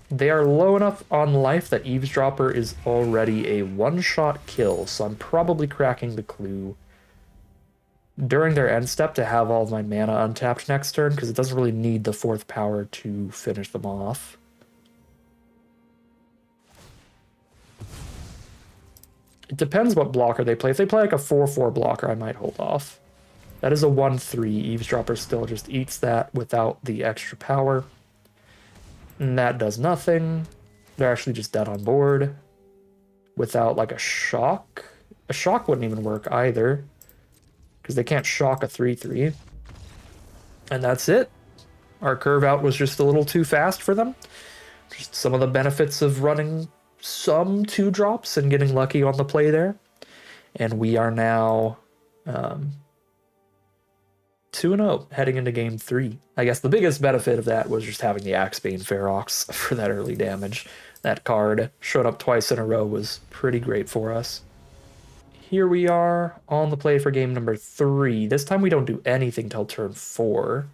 They are low enough on life that Eavesdropper is already a one-shot kill, so I'm probably cracking the clue during their end step to have all of my mana untapped next turn, because it doesn't really need the 4th power to finish them off. It depends what blocker they play. If they play like a 4/4 blocker, I might hold off. That is a 1/3. Eavesdropper still just eats that without the extra power. And that does nothing. They're actually just dead on board. Without like a shock. A shock wouldn't even work either, because they can't shock a 3/3. And that's it. Our curve out was just a little too fast for them. Just some of the benefits of running some 2-drops and getting lucky on the play there. And we are now 2-0 heading into game 3. I guess the biggest benefit of that was just having the Axebane Ferox for that early damage. That card showed up twice in a row, was pretty great for us. Here we are on the play for game number 3. This time we don't do anything till turn 4,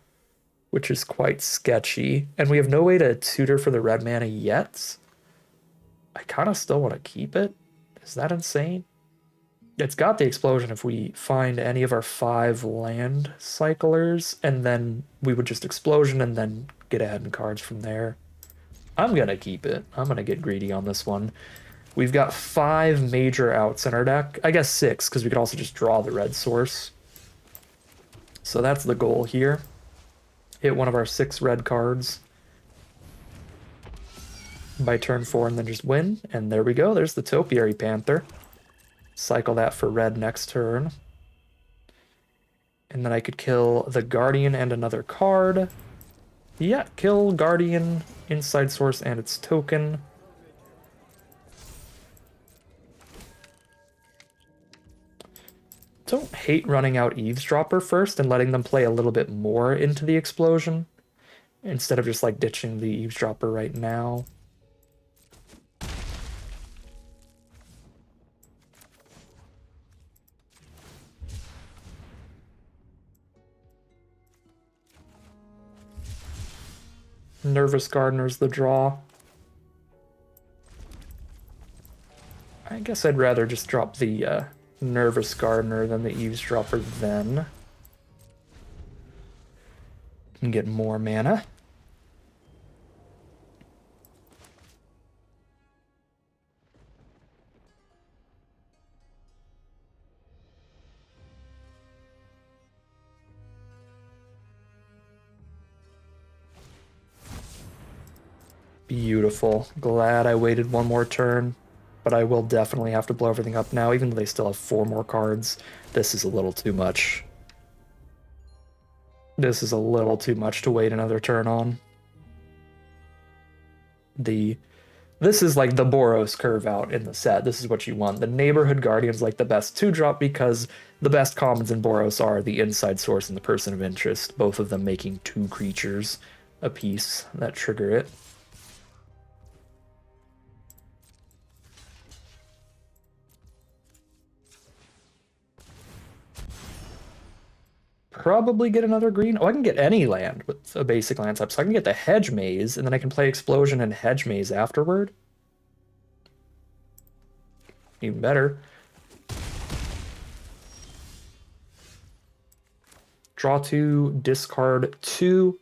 which is quite sketchy. And we have no way to tutor for the red mana yet. I kind of still want to keep it. Is that insane? It's got the explosion if we find any of our 5 land cyclers, and then we would just explosion and then get ahead in cards from there. I'm going to keep it. I'm going to get greedy on this one. We've got 5 major outs in our deck. I guess 6, because we could also just draw the red source. So that's the goal here. Hit one of our 6 red cards by turn 4 and then just win. And there we go. There's the Topiary Panther. Cycle that for red next turn. And then I could kill the Guardian and another card. Yeah, kill Guardian, Inside Source, and its token. Don't hate running out Eavesdropper first and letting them play a little bit more into the explosion, instead of just like ditching the Eavesdropper right now. Nervous Gardener's the draw. I guess I'd rather just drop the Nervous Gardener than the Eavesdropper then. And get more mana. Beautiful. Glad I waited one more turn, but I will definitely have to blow everything up now, even though they still have 4 more cards. This is a little too much. This is a little too much to wait another turn on. This is like the Boros curve out in the set. This is what you want. The Neighborhood Guardian's like the best 2-drop because the best commons in Boros are the Inside Source and the Person of Interest, both of them making 2 creatures apiece that trigger it. Probably get another green. Oh, I can get any land with a basic land type. So I can get the Hedge Maze, and then I can play Explosion and Hedge Maze afterward. Even better. Draw 2, discard 2.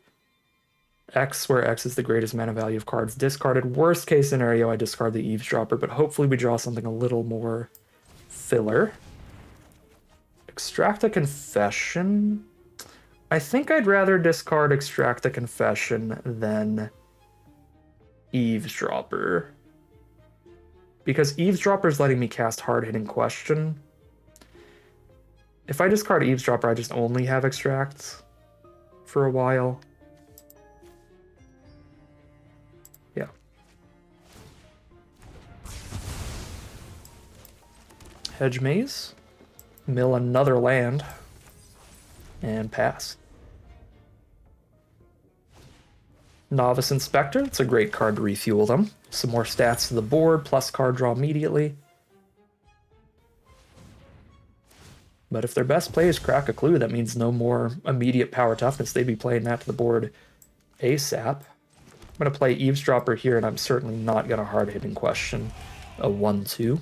X, where X is the greatest mana value of cards discarded. Worst case scenario, I discard the Eavesdropper, but hopefully we draw something a little more filler. Extract a Confession. I think I'd rather discard Extract a Confession than Eavesdropper. Because Eavesdropper is letting me cast Hard-Hitting Question. If I discard Eavesdropper, I just only have Extract for a while. Yeah. Hedge Maze. Mill another land. And pass. Novice Inspector, it's a great card to refuel them. Some more stats to the board, plus card draw immediately. But if their best play is Crack a Clue, that means no more immediate power toughness. They'd be playing that to the board ASAP. I'm going to play Eavesdropper here, and I'm certainly not going to hard-hitting question a 1-2.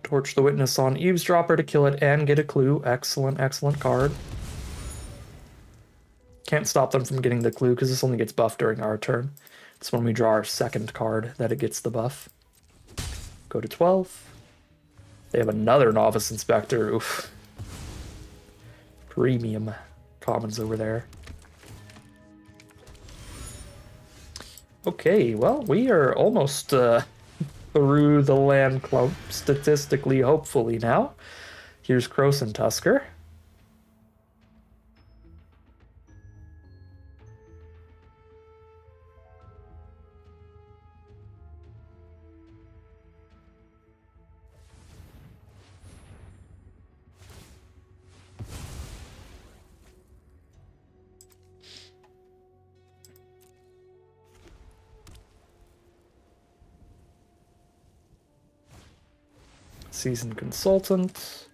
Torch the Witness on Eavesdropper to kill it and get a clue. Excellent, excellent card. Can't stop them from getting the clue because this only gets buffed during our turn. It's when we draw our second card that it gets the buff. Go to 12. They have another Novice Inspector. Oof. Premium commons over there. Okay, well, we are almost through the land clump, statistically, hopefully now. Here's Krosan Tusker. Seasoned Consultant.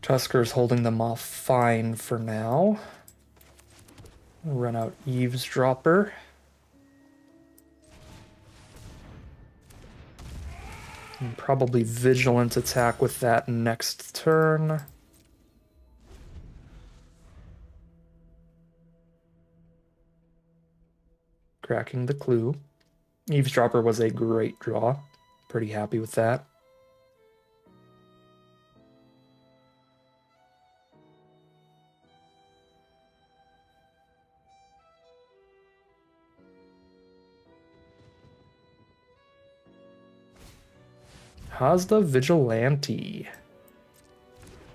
Tusker's holding them off fine for now. Run out Eavesdropper. And probably Vigilant attack with that next turn. Cracking the clue. Eavesdropper was a great draw. Pretty happy with that. Hazda Vigilante.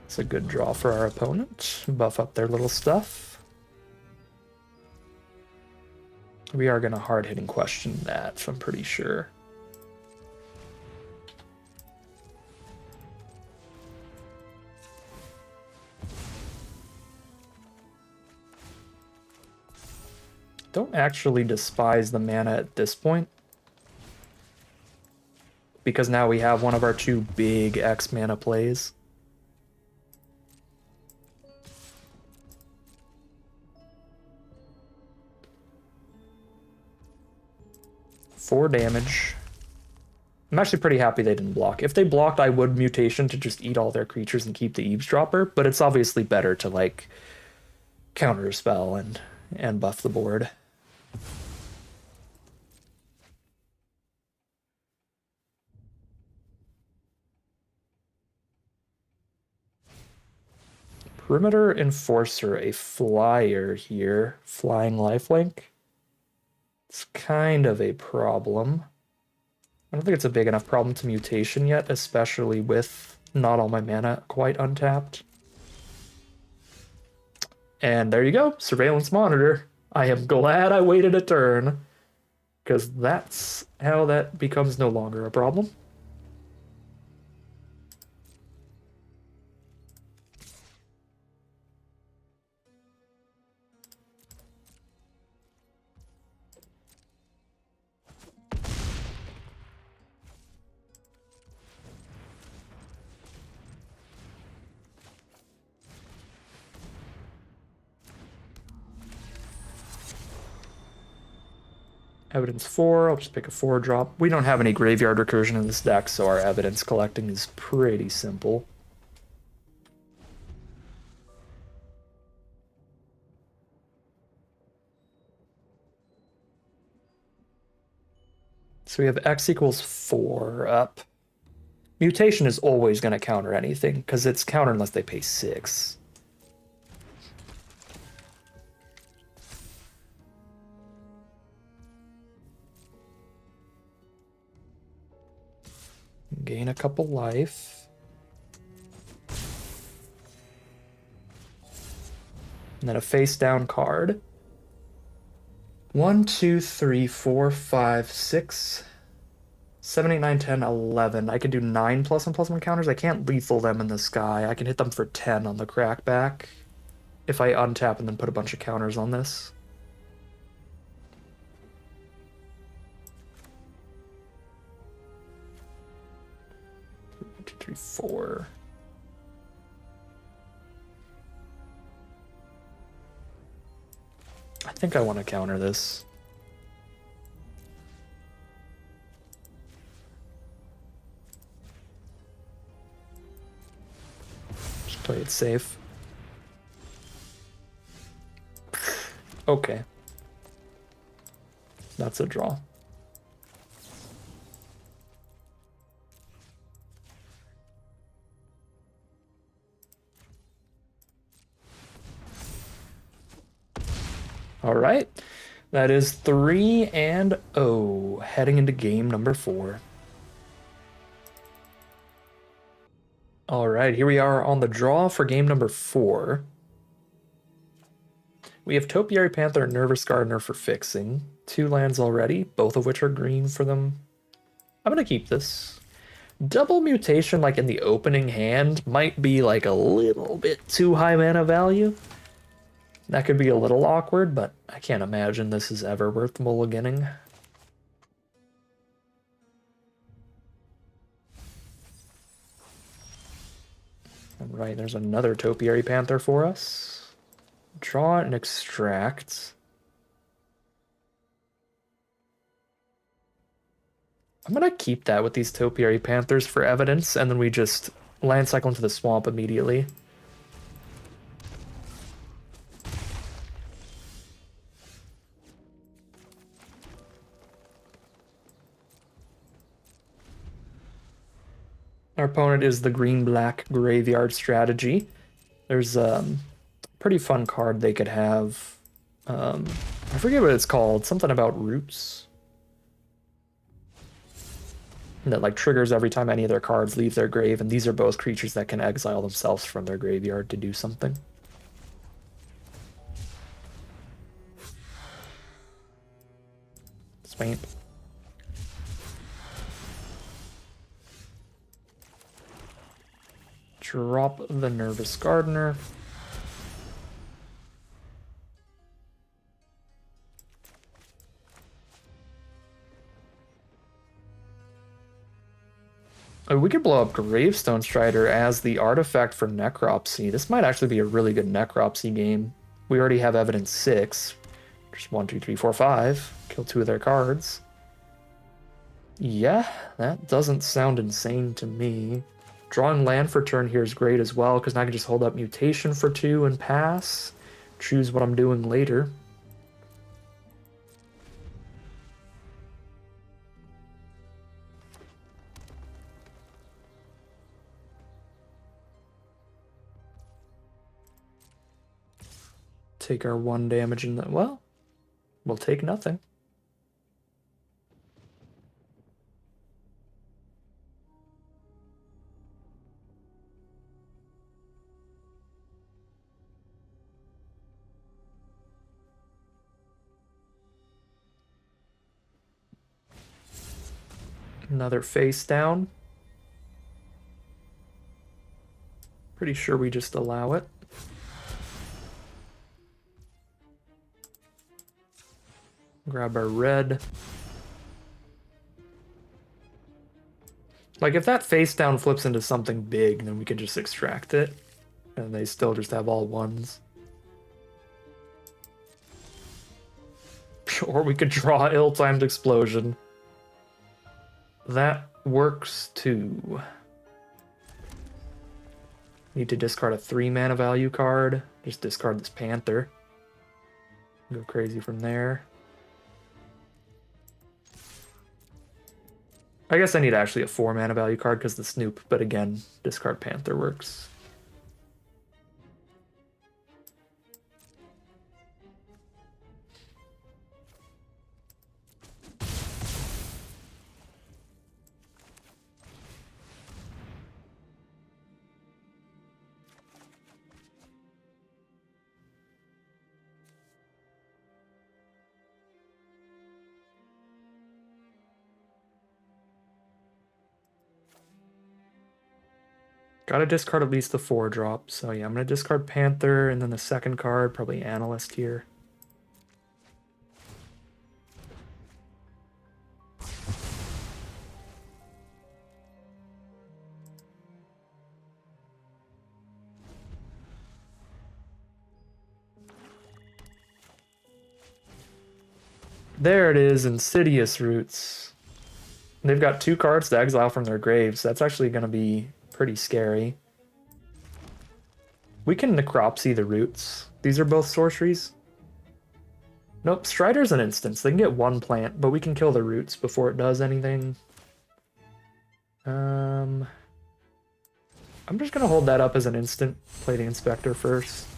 It's a good draw for our opponent. Buff up their little stuff. We are going to hard-hitting question that, I'm pretty sure. Don't actually despise the mana at this point, because now we have one of our two big X mana plays. Four damage. I'm actually pretty happy they didn't block. If they blocked, I would mutation to just eat all their creatures and keep the Eavesdropper, but it's obviously better to, like, counter a spell and buff the board. Perimeter Enforcer, a flyer here. Flying lifelink. It's kind of a problem. I don't think it's a big enough problem to mutation yet, especially with not all my mana quite untapped. And there you go, Surveillance Monitor. I am glad I waited a turn, because that's how that becomes no longer a problem. Evidence 4, I'll just pick a 4-drop. We don't have any graveyard recursion in this deck, so our evidence collecting is pretty simple. So we have X equals 4 up. Mutation is always going to counter anything, because it's counter unless they pay 6. Gain a couple life. And then a face down card. 1, 2, 3, 4, 5, 6, 7, 8, 9, 10, 11. I can do 9 +1/+1 counters. I can't lethal them in the sky. I can hit them for 10 on the crackback if I untap and then put a bunch of counters on this. One, 2, 3, 4. I think I want to counter this. Just play it safe. Okay. That's a draw. All right. That is 3-0 heading into game number 4. All right, here we are on the draw for game number 4. We have Topiary Panther and Nervous Gardener for fixing. 2 lands already, both of which are green for them. I'm going to keep this. Double Mutation, like in the opening hand, might be like a little bit too high mana value. That could be a little awkward, but I can't imagine this is ever worth mulliganing. Alright, there's another Topiary Panther for us. Draw and extract. I'm gonna keep that with these Topiary Panthers for evidence, and then we just land cycle into the swamp immediately. Our opponent is the green-black graveyard strategy. There's a pretty fun card they could have. I forget what it's called. Something about roots. That like triggers every time any of their cards leave their grave, and these are both creatures that can exile themselves from their graveyard to do something. Swamp. Drop the Nervous Gardener. Oh, we could blow up Gravestone Strider as the artifact for Necropsy. This might actually be a really good Necropsy game. We already have evidence 6. Just 1, 2, 3, 4, 5. Kill 2 of their cards. Yeah, that doesn't sound insane to me. Drawing land for turn here is great as well, because now I can just hold up Mutation for 2 and pass. Choose what I'm doing later. Take our 1 damage and then, well, we'll take nothing. Another face down. Pretty sure we just allow it. Grab our red. Like if that face down flips into something big, then we can just extract it. And they still just have all 1s. Or we could draw Ill-Timed Explosion. That works too. Need to discard a 3 mana value card. Just discard this Panther. Go crazy from there. I guess I need actually a 4 mana value card because the Snoop, but again, discard Panther works. Gotta discard at least the 4-drop. So yeah, I'm gonna discard Panther, and then the second card, probably Analyst here. There it is, Insidious Roots. They've got 2 cards to exile from their graves. That's actually going to be pretty scary. We can Necropsy the Roots. These are both sorceries. Nope, Strider's an instance. They can get 1 plant, but we can kill the roots before it does anything. I'm just going to hold that up as an instant. Play the Inspector first.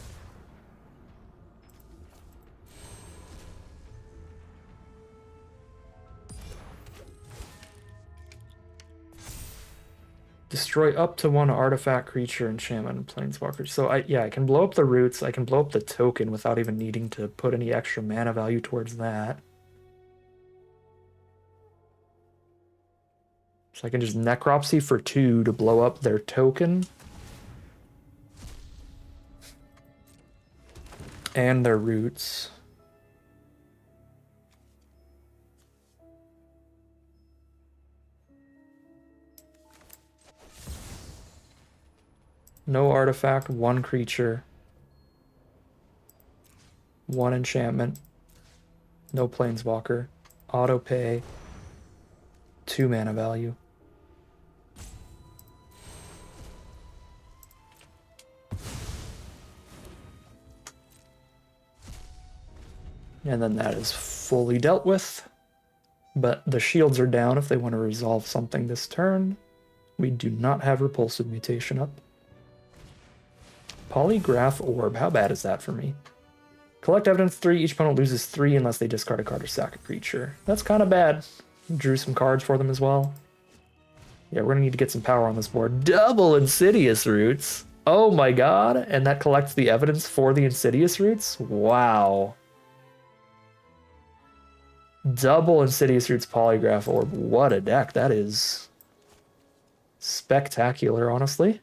Destroy up to 1 artifact, creature, enchantment, and planeswalker. So I can blow up the roots. I can blow up the token without even needing to put any extra mana value towards that. So I can just Necropsy for 2 to blow up their token. And their roots. No artifact, 1 creature. 1 enchantment. No planeswalker. Auto pay. 2 mana value. And then that is fully dealt with. But the shields are down if they want to resolve something this turn. We do not have Repulsive Mutation up. Polygraph Orb, how bad is that for me? Collect evidence 3, each opponent loses 3 unless they discard a card or sack a creature. That's kind of bad. Drew some cards for them as well. Yeah, we're gonna need to get some power on this board. Double Insidious Roots! Oh my god! And that collects the evidence for the Insidious Roots? Wow. Double Insidious Roots Polygraph Orb. What a deck. That is spectacular, honestly.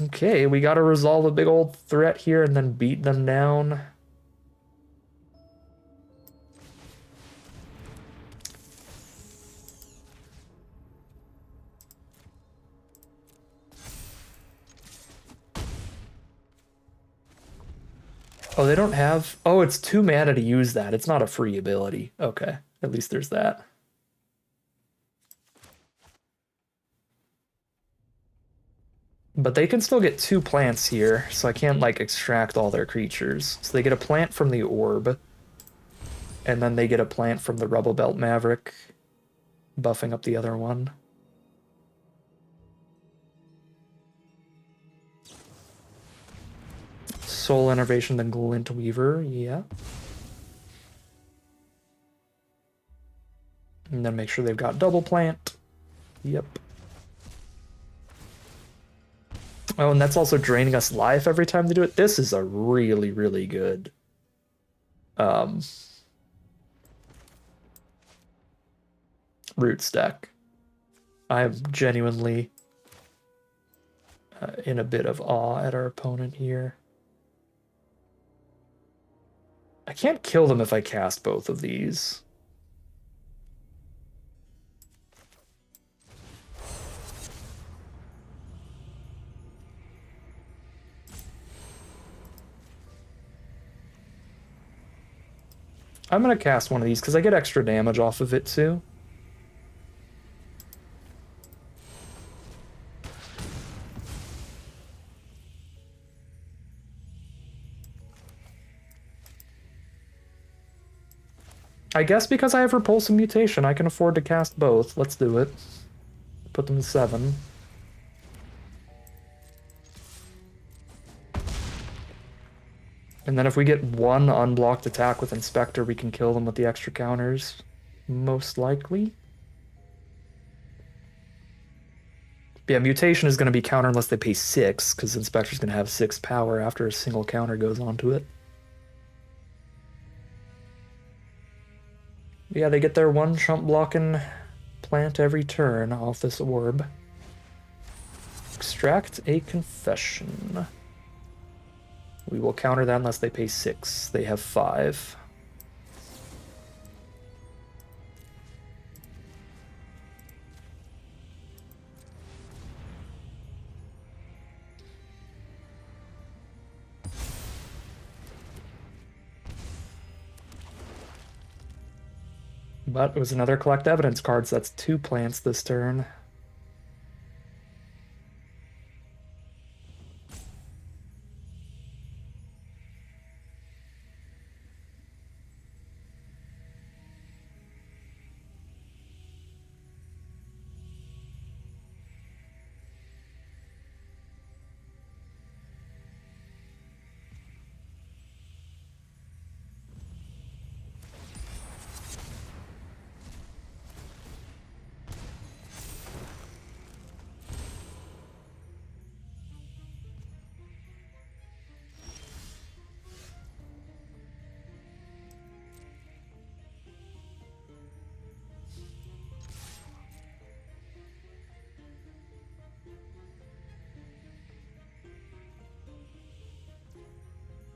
Okay, we gotta resolve a big old threat here and then beat them down. Oh, they don't have... Oh, it's 2 mana to use that. It's not a free ability. Okay, at least there's that. But they can still get 2 plants here, so I can't, like, extract all their creatures. So they get a plant from the orb, and then they get a plant from the Rubble Belt Maverick, buffing up the other one. Soul Enervation, then Glint Weaver, yeah. And then make sure they've got double plant. Yep. Oh, and that's also draining us life every time they do it. This is a really, really good Roots deck. I'm genuinely in a bit of awe at our opponent here. I can't kill them if I cast both of these. I'm going to cast one of these because I get extra damage off of it too. I guess because I have Repulsive Mutation, I can afford to cast both. Let's do it. Put them to 7. And then if we get 1 unblocked attack with Inspector, we can kill them with the extra counters. Most likely. But yeah, Mutation is going to be counter unless they pay 6, because Inspector's going to have 6 power after a single counter goes onto it. Yeah, they get their 1 chump blocking plant every turn off this orb. Extract a Confession. We will counter that unless they pay 6. They have 5. But it was another collect evidence card, so that's 2 plants this turn.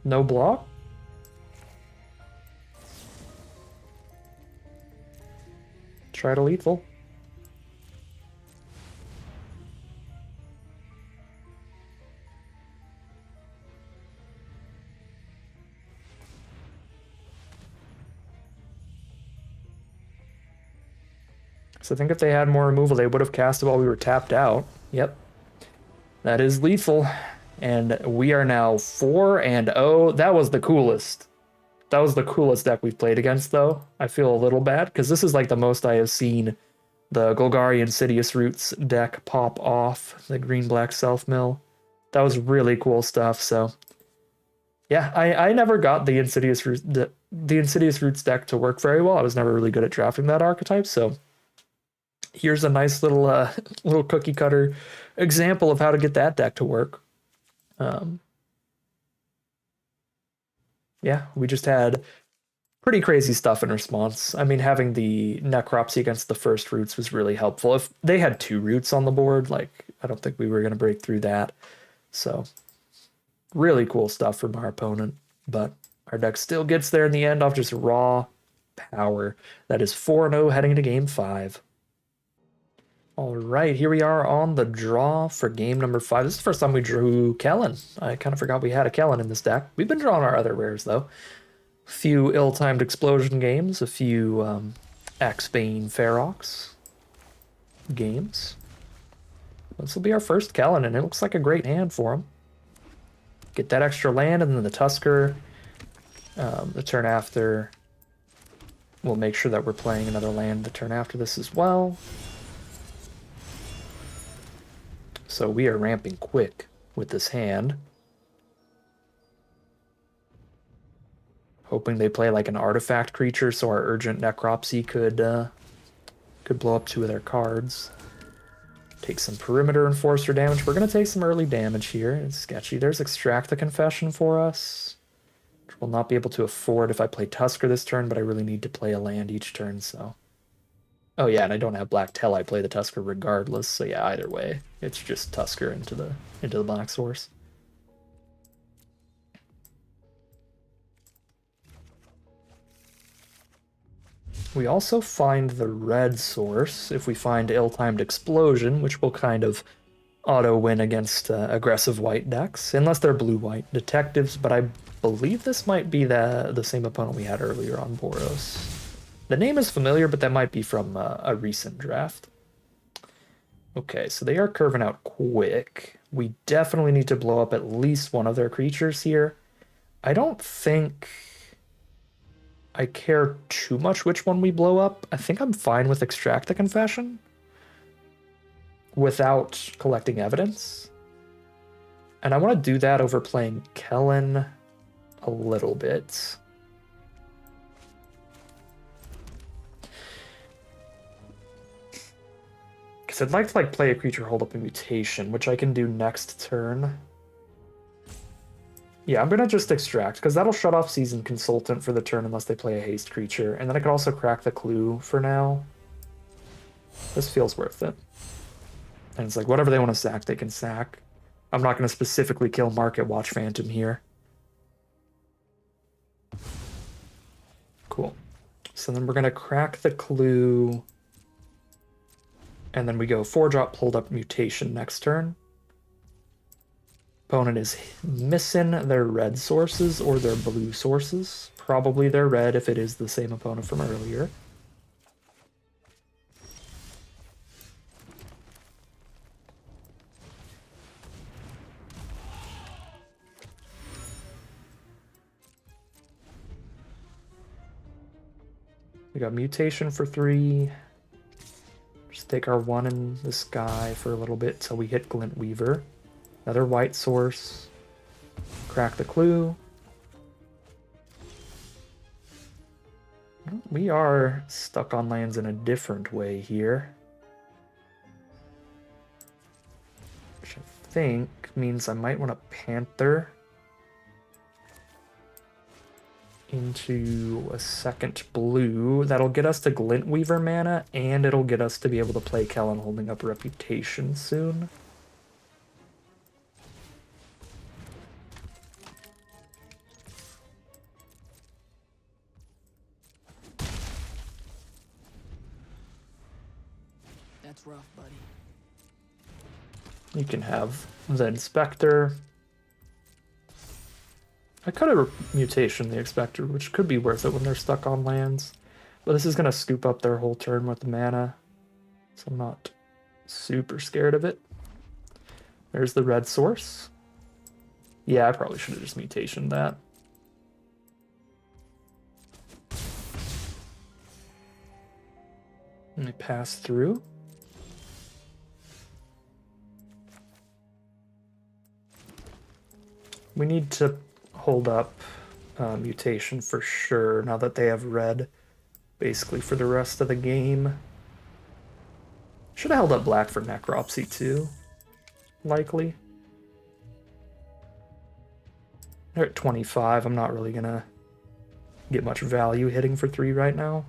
No block? Try to lethal. So I think if they had more removal, they would have cast it while we were tapped out. Yep. That is lethal. And we are now 4-0. That was the coolest. That was the coolest deck we've played against, though. I feel a little bad, because this is like the most I have seen the Golgari Insidious Roots deck pop off, the green-black self-mill. That was really cool stuff, so... Yeah, I never got the Insidious Roots deck to work very well. I was never really good at drafting that archetype, so... Here's a nice little little cookie cutter example of how to get that deck to work. Yeah, we just had pretty crazy stuff in response. I mean, having the Necropsy against the first roots was really helpful. If they had 2 roots on the board, like, I don't think we were going to break through that. So, really cool stuff from our opponent. But our deck still gets there in the end off just raw power. That is 4-0 heading into game 5. All right, here we are on the draw for game number 5. This is the first time we drew Kellen. I kind of forgot we had a Kellen in this deck. We've been drawing our other rares, though. A few ill-timed explosion games, a few Axebane Ferox games. This will be our first Kellen, and it looks like a great hand for him. Get that extra land, and then the Tusker. The turn after, we'll make sure that we're playing another land the turn after this as well. So we are ramping quick with this hand. Hoping they play like an artifact creature so our Urgent Necropsy could blow up 2 of their cards. Take some Perimeter Enforcer damage. We're going to take some early damage here. It's sketchy. There's Extract the Confession for us. Which we'll not be able to afford if I play Tusker this turn, but I really need to play a land each turn, so... Oh yeah, and I don't have Black Tell. I play the Tusker regardless, so yeah, either way, it's just Tusker into the Black Source. We also find the red source if we find Ill-Timed Explosion, which will kind of auto-win against aggressive white decks, unless they're blue-white detectives, but I believe this might be the same opponent we had earlier on Boros. The name is familiar, but that might be from a recent draft. Okay, so they are curving out quick. We definitely need to blow up at least one of their creatures here. I don't think I care too much which one we blow up. I think I'm fine with Extract the Confession without collecting evidence. And I want to do that over playing Kellen a little bit. Because I'd like to play a creature hold up a mutation, which I can do next turn. Yeah, I'm gonna just extract, because that'll shut off Seasoned Consultant for the turn unless they play a haste creature. And then I could also crack the Clue for now. This feels worth it. And it's like, whatever they want to sack, they can sack. I'm not going to specifically kill Market Watch Phantom here. Cool. So then we're going to crack the clue. And then we go 4-drop, hold up mutation next turn. Opponent is missing their red sources or their blue sources. Probably their red if it is the same opponent from earlier. We got mutation for 3. Just take our 1 in the sky for a little bit till we hit Glint Weaver. Another white source. Crack the clue. We are stuck on lands in a different way here. Which I think means I might want to Panther into a second blue. That'll get us to Glint Weaver mana, and it'll get us to be able to play Kellen holding up Reputation soon. That's rough, buddy. You can have the Inspector. I could have mutation the Inspector, which could be worth it when they're stuck on lands. But this is going to scoop up their whole turn with the mana. So I'm not super scared of it. There's the red source. Yeah, I probably should have just mutationed that. And I pass through. We need to hold up mutation for sure now that they have red basically for the rest of the game. Should have held up black for Necropsy too, likely. They're at 25. I'm not really gonna get much value hitting for 3 right now.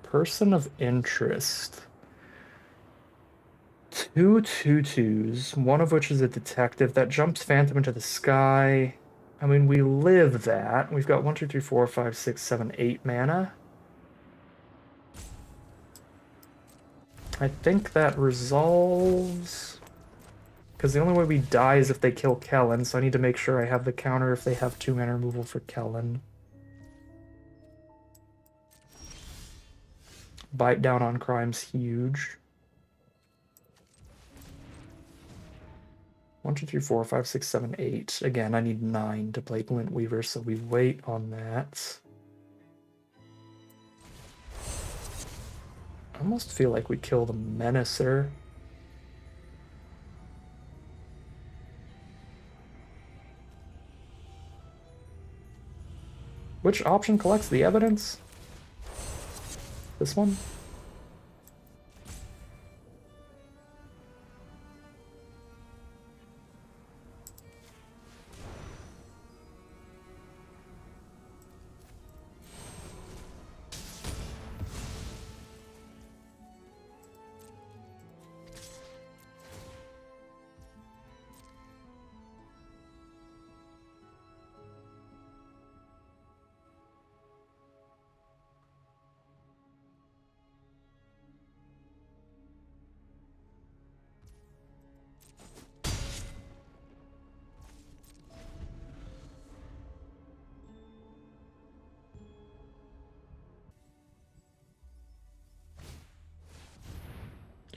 Person of interest. 2 2/2s, one of which is a detective that jumps Phantom into the sky. I mean, we live that. We've got 1, 2, 3, 4, 5, 6, 7, 8 mana. I think that resolves. Because the only way we die is if they kill Kellen, so I need to make sure I have the counter if they have 2 mana removal for Kellen. Bite down on crime's huge. 1, 2, 3, 4, 5, 6, 7, 8. Again, I need 9 to play Glint Weaver, so we wait on that. I almost feel like we kill the Menacer. Which option collects the evidence? This one?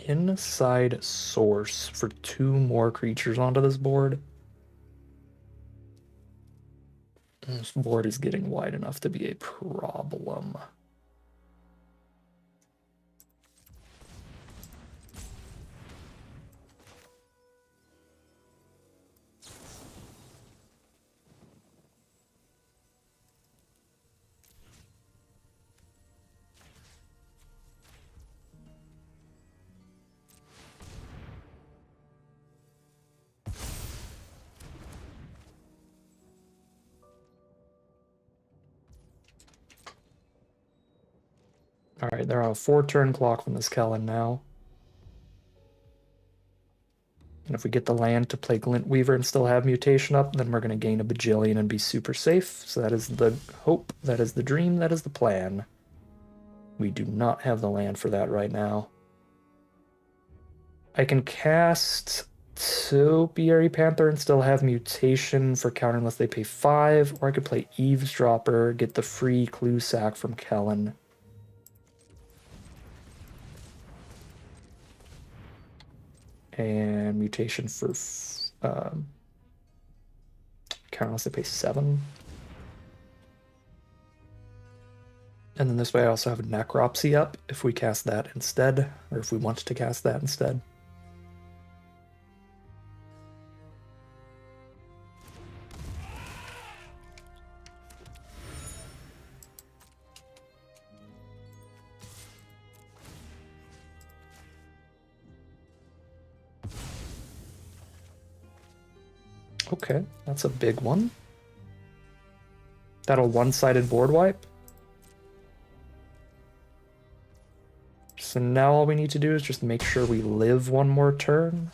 Inside source for 2 more creatures onto this board. This board is getting wide enough to be a problem. Alright, they're on a 4-turn clock from this Kellen now. And if we get the land to play Glint Weaver and still have mutation up, then we're going to gain a bajillion and be super safe. So that is the hope, that is the dream, that is the plan. We do not have the land for that right now. I can cast Topiary Panther and still have mutation for counter unless they pay 5, or I could play Eavesdropper, get the free clue sack from Kellen. And mutation for counter unless they pay 7. And then this way I also have Necropsy up if we cast that instead, or if we want to cast that instead. Okay, that's a big one. That'll one-sided board wipe. So now all we need to do is just make sure we live one more turn.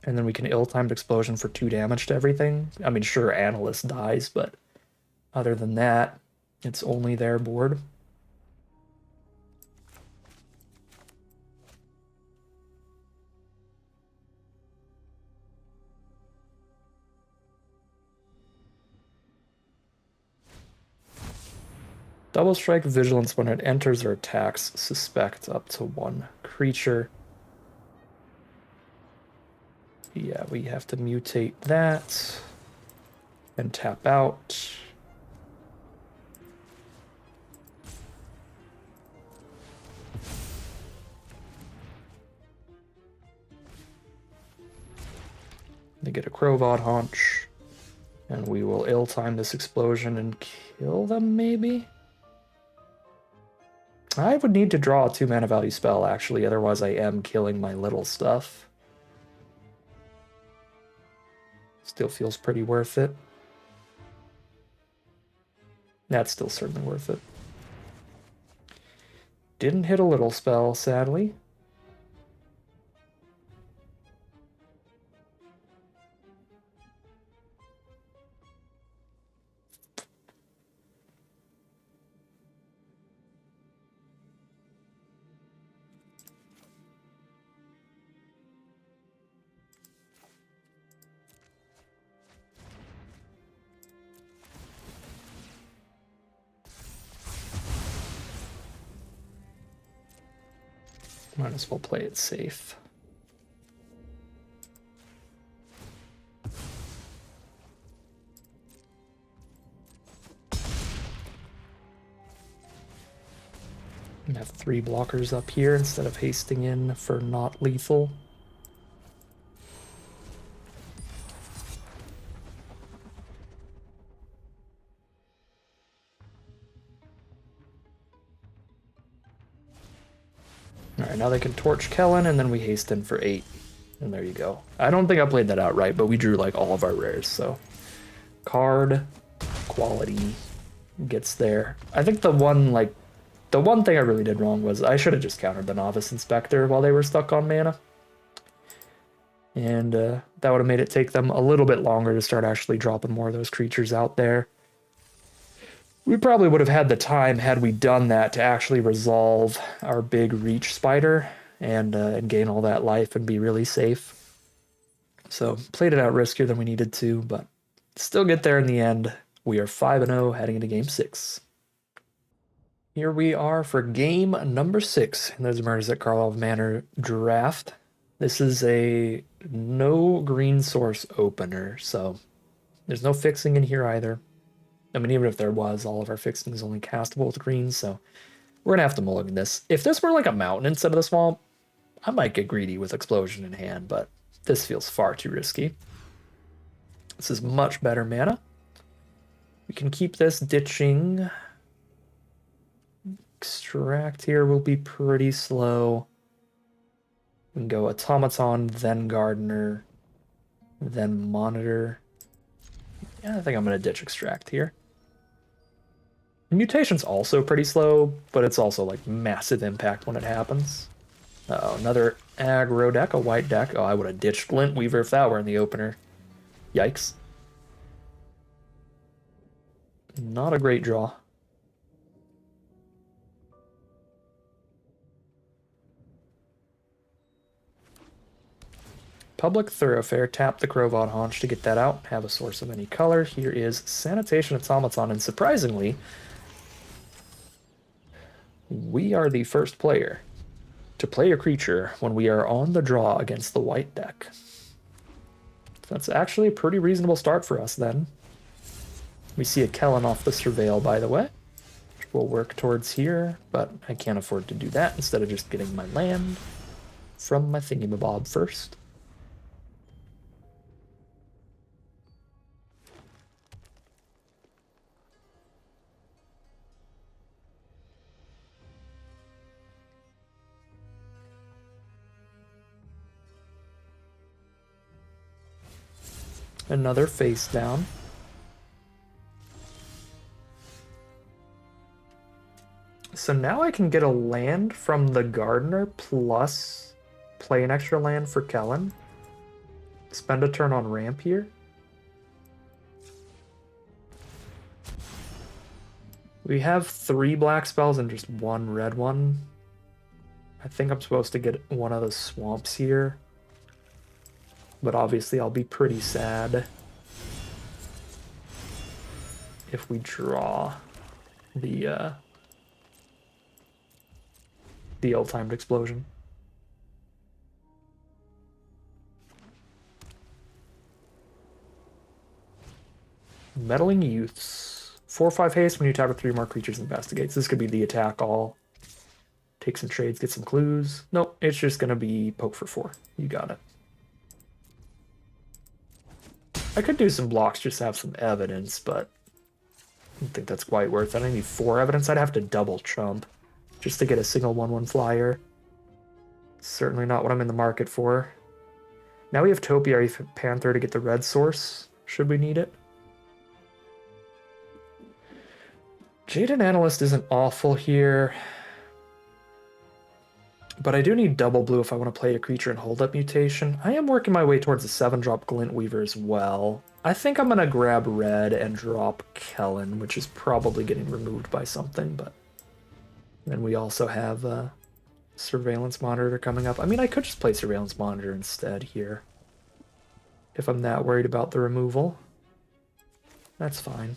And then we can ill-timed explosion for 2 damage to everything. I mean, sure, Analyst dies, but other than that, it's only their board. Double strike vigilance when it enters or attacks. Suspect up to 1 creature. Yeah, we have to mutate that and tap out. They get a Crowvod Haunch, and we will ill-time this explosion and kill them, maybe? I would need to draw a 2-mana value spell, actually, otherwise I am killing my little stuff. Still feels pretty worth it. That's still certainly worth it. Didn't hit a little spell, sadly. Might as well play it safe. And have 3 blockers up here instead of hasting in for not lethal. Alright, now they can torch Kellen, and then we haste in for 8. And there you go. I don't think I played that out right, but we drew like all of our rares, so. Card quality gets there. I think the one thing I really did wrong was I should have just countered the Novice Inspector while they were stuck on mana. And that would have made it take them a little bit longer to start actually dropping more of those creatures out there. We probably would have had the time, had we done that, to actually resolve our big Reach Spider and gain all that life and be really safe. So played it out riskier than we needed to, but still get there in the end. We are 5-0 heading into Game 6. Here we are for game number 6 in those Murders at Karlov Manor draft. This is a no green source opener, so there's no fixing in here either. I mean, even if there was, all of our fixing is only castable with green, so we're going to have to mulligan this. If this were like a mountain instead of the swamp, I might get greedy with Explosion in hand, but this feels far too risky. This is much better mana. We can keep this ditching. Extract here will be pretty slow. We can go Automaton, then Gardener, then Monitor. Yeah, I think I'm going to ditch Extract here. Mutation's also pretty slow, but it's also like massive impact when it happens. Oh, another aggro deck, a white deck. Oh, I would have ditched Glint Weaver if that were in the opener. Yikes. Not a great draw. Public Thoroughfare, tap the Crowbot Haunch to get that out. Have a source of any color. Here is Sanitation Automaton, and surprisingly, we are the first player to play a creature when we are on the draw against the white deck. That's actually a pretty reasonable start for us then. We see a Kellen off the Surveil, by the way, which we'll work towards here, but I can't afford to do that instead of just getting my land from my thingamabob first. Another face down. So now I can get a land from the Gardener plus play an extra land for Kellen. Spend a turn on ramp here. We have 3 black spells and just 1 red one. I think I'm supposed to get one of the swamps here. But obviously I'll be pretty sad if we draw the ill-timed explosion. Meddling Youths. 4/5 haste when you tap with 3 more creatures investigates. This could be the attack all. Take some trades, get some clues. Nope, it's just gonna be poke for 4. You got it. I could do some blocks just to have some evidence, but I don't think that's quite worth it. I need 4 evidence. I'd have to double chump just to get a single 1/1 flyer. Certainly not what I'm in the market for. Now we have Topiary Panther to get the red source, should we need it. Jaden Analyst isn't awful here, but I do need double blue if I want to play a creature and hold up mutation. I am working my way towards a 7-drop Glint Weaver as well. I think I'm going to grab red and drop Kellen, which is probably getting removed by something, but then we also have Surveillance Monitor coming up. I mean, I could just play Surveillance Monitor instead here if I'm that worried about the removal. That's fine.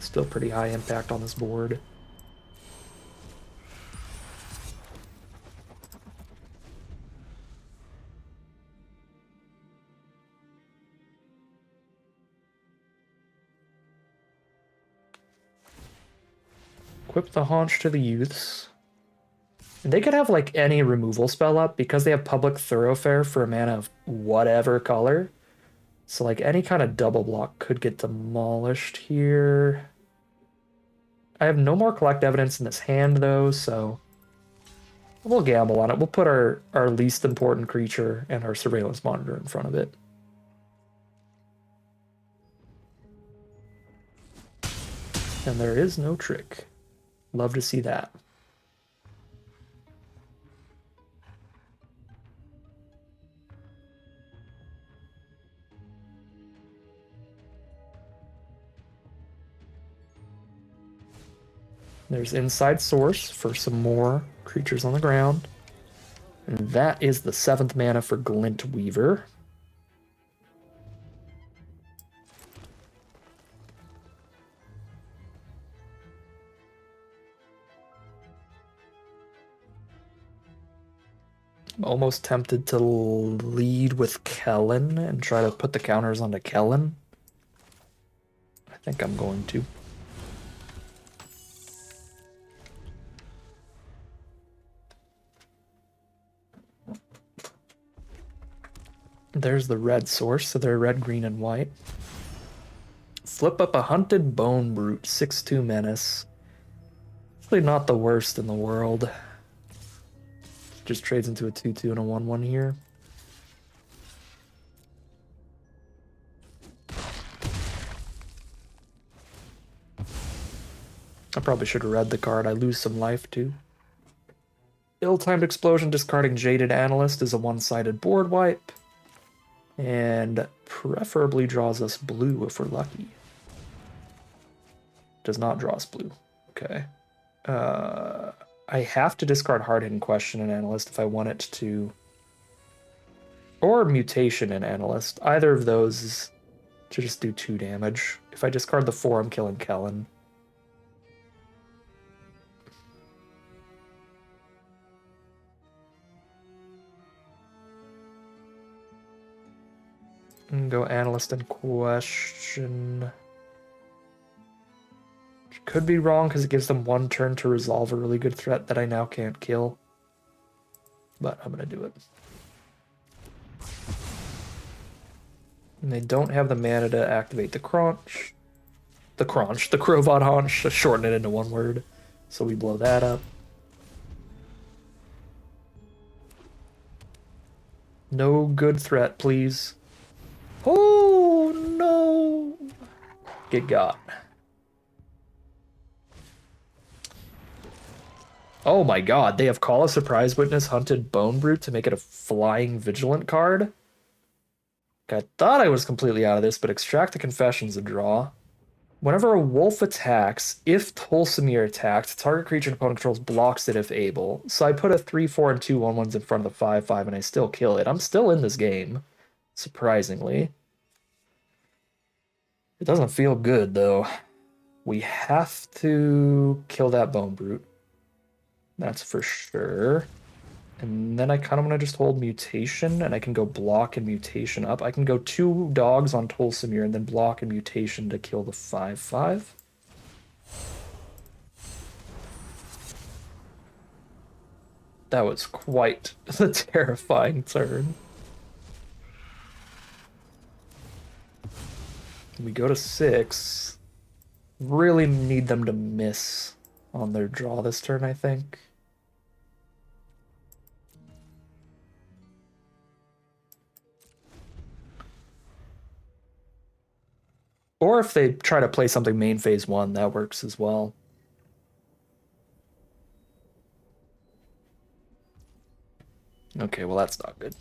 Still pretty high impact on this board. Equip the Haunch to the Youths. And they could have like any removal spell up because they have Public Thoroughfare for a mana of whatever color. So like any kind of double block could get demolished here. I have no more collect evidence in this hand though, so we'll gamble on it. We'll put our least important creature and our Surveillance Monitor in front of it. And there is no trick. Love to see that. There's Inside Source for some more creatures on the ground. And that is the 7th mana for Glint Weaver. I'm almost tempted to lead with Kellen and try to put the counters onto Kellen. I think I'm going to. There's the red source, so they're red, green, and white. Flip up a Hunted Bone Brute, 6/2 menace. Actually not the worst in the world. Just trades into a 2/2 and a 1/1 here. I probably should have read the card. I lose some life too. Ill-timed explosion discarding Jaded Analyst is a one-sided board wipe. And preferably draws us blue if we're lucky. Does not draw us blue. Okay. I have to discard Hard-Hitting Question in Analyst if I want it to... Or Mutation in Analyst. Either of those is to just do 2 damage. If I discard the 4, I'm killing Kellen. And go Analyst and Question. Could be wrong because it gives them 1 turn to resolve a really good threat that I now can't kill. But I'm going to do it. And they don't have the mana to activate the Crunch. The Crowbot Haunch, to shorten it into 1 word. So we blow that up. No good threat, please. Oh, no. Get got. Oh my god, they have Call a Surprise Witness Hunted Bone Brute to make it a flying Vigilant card? I thought I was completely out of this, but Extract the Confession's a draw. Whenever a wolf attacks, if Tolsimir attacked, target creature an opponent controls blocks it if able. So I put a 3/4 and 2 1/1s in front of the 5/5 and I still kill it. I'm still in this game, surprisingly. It doesn't feel good, though. We have to kill that Bone Brute. That's for sure. And then I kind of want to just hold Mutation, and I can go block and Mutation up. I can go 2 dogs on Tolsimir and then block and Mutation to kill the 5/5. That was quite the terrifying turn. We go to 6. Really need them to miss on their draw this turn, I think. Or if they try to play something main phase 1, that works as well. Okay, well that's not good.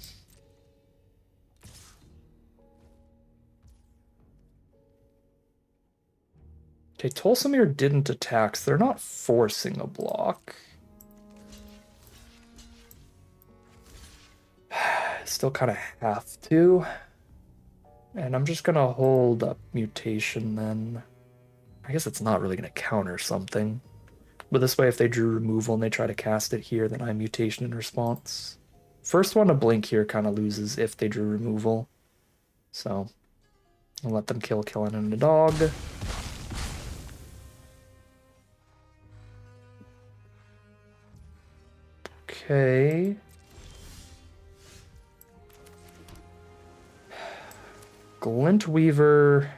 Okay, Tolsimir didn't attack, so they're not forcing a block. Still kind of have to. And I'm just going to hold up Mutation then. I guess it's not really going to counter something. But this way, if they drew removal and they try to cast it here, then I Mutation in response. First one to blink here kind of loses if they drew removal. So I'll let them kill Kellen and the dog. Okay. Glint Weaver,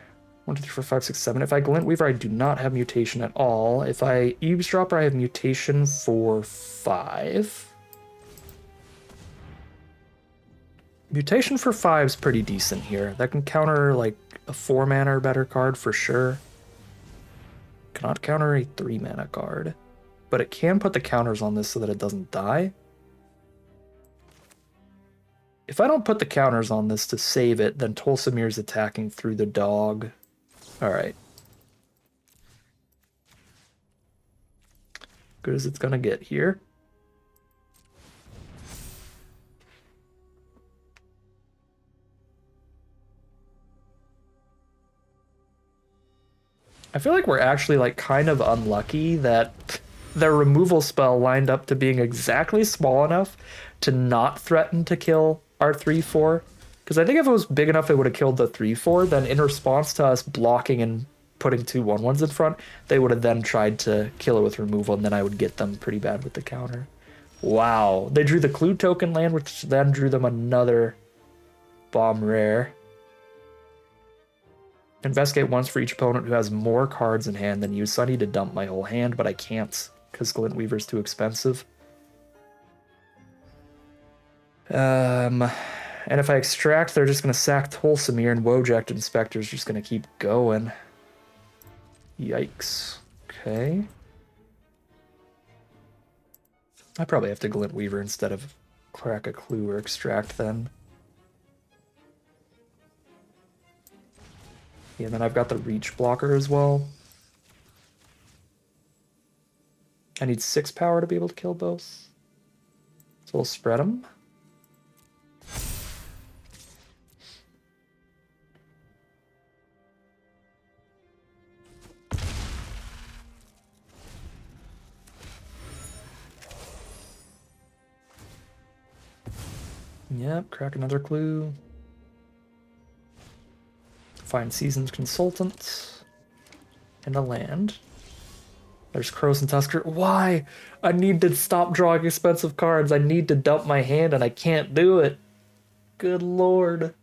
1, 2, 3, 4, 5, 6, 7. If I Glint Weaver, I do not have Mutation at all. If I Eavesdropper, I have Mutation for 5. Mutation for 5 is pretty decent here. That can counter like a 4 mana or better card for sure. Cannot counter a 3 mana card. But it can put the counters on this so that it doesn't die. If I don't put the counters on this to save it, then Tolsimir's attacking through the dog. Alright. Good as it's gonna get here. I feel like we're actually like kind of unlucky that their removal spell lined up to being exactly small enough to not threaten to kill our 3/4. Because I think if it was big enough, it would have killed the 3/4. Then in response to us blocking and putting 2 1/1s in front, they would have then tried to kill it with removal, and then I would get them pretty bad with the counter. Wow. They drew the Clue token land, which then drew them another bomb rare. Investigate once for each opponent who has more cards in hand than you, so I need to dump my whole hand, but I can't because Glint Weaver's too expensive. And if I extract, they're just going to sack Tolsimir, and Woject Inspector's just going to keep going. Yikes. Okay. I probably have to Glint Weaver instead of crack a clue or extract then. Yeah, and then I've got the reach blocker as well. I need 6 power to be able to kill both. So we'll spread them. Yep, crack another clue. Find Seasoned Consultant. And a land. There's Crows and Tusker. Why? I need to stop drawing expensive cards. I need to dump my hand and I can't do it. Good lord.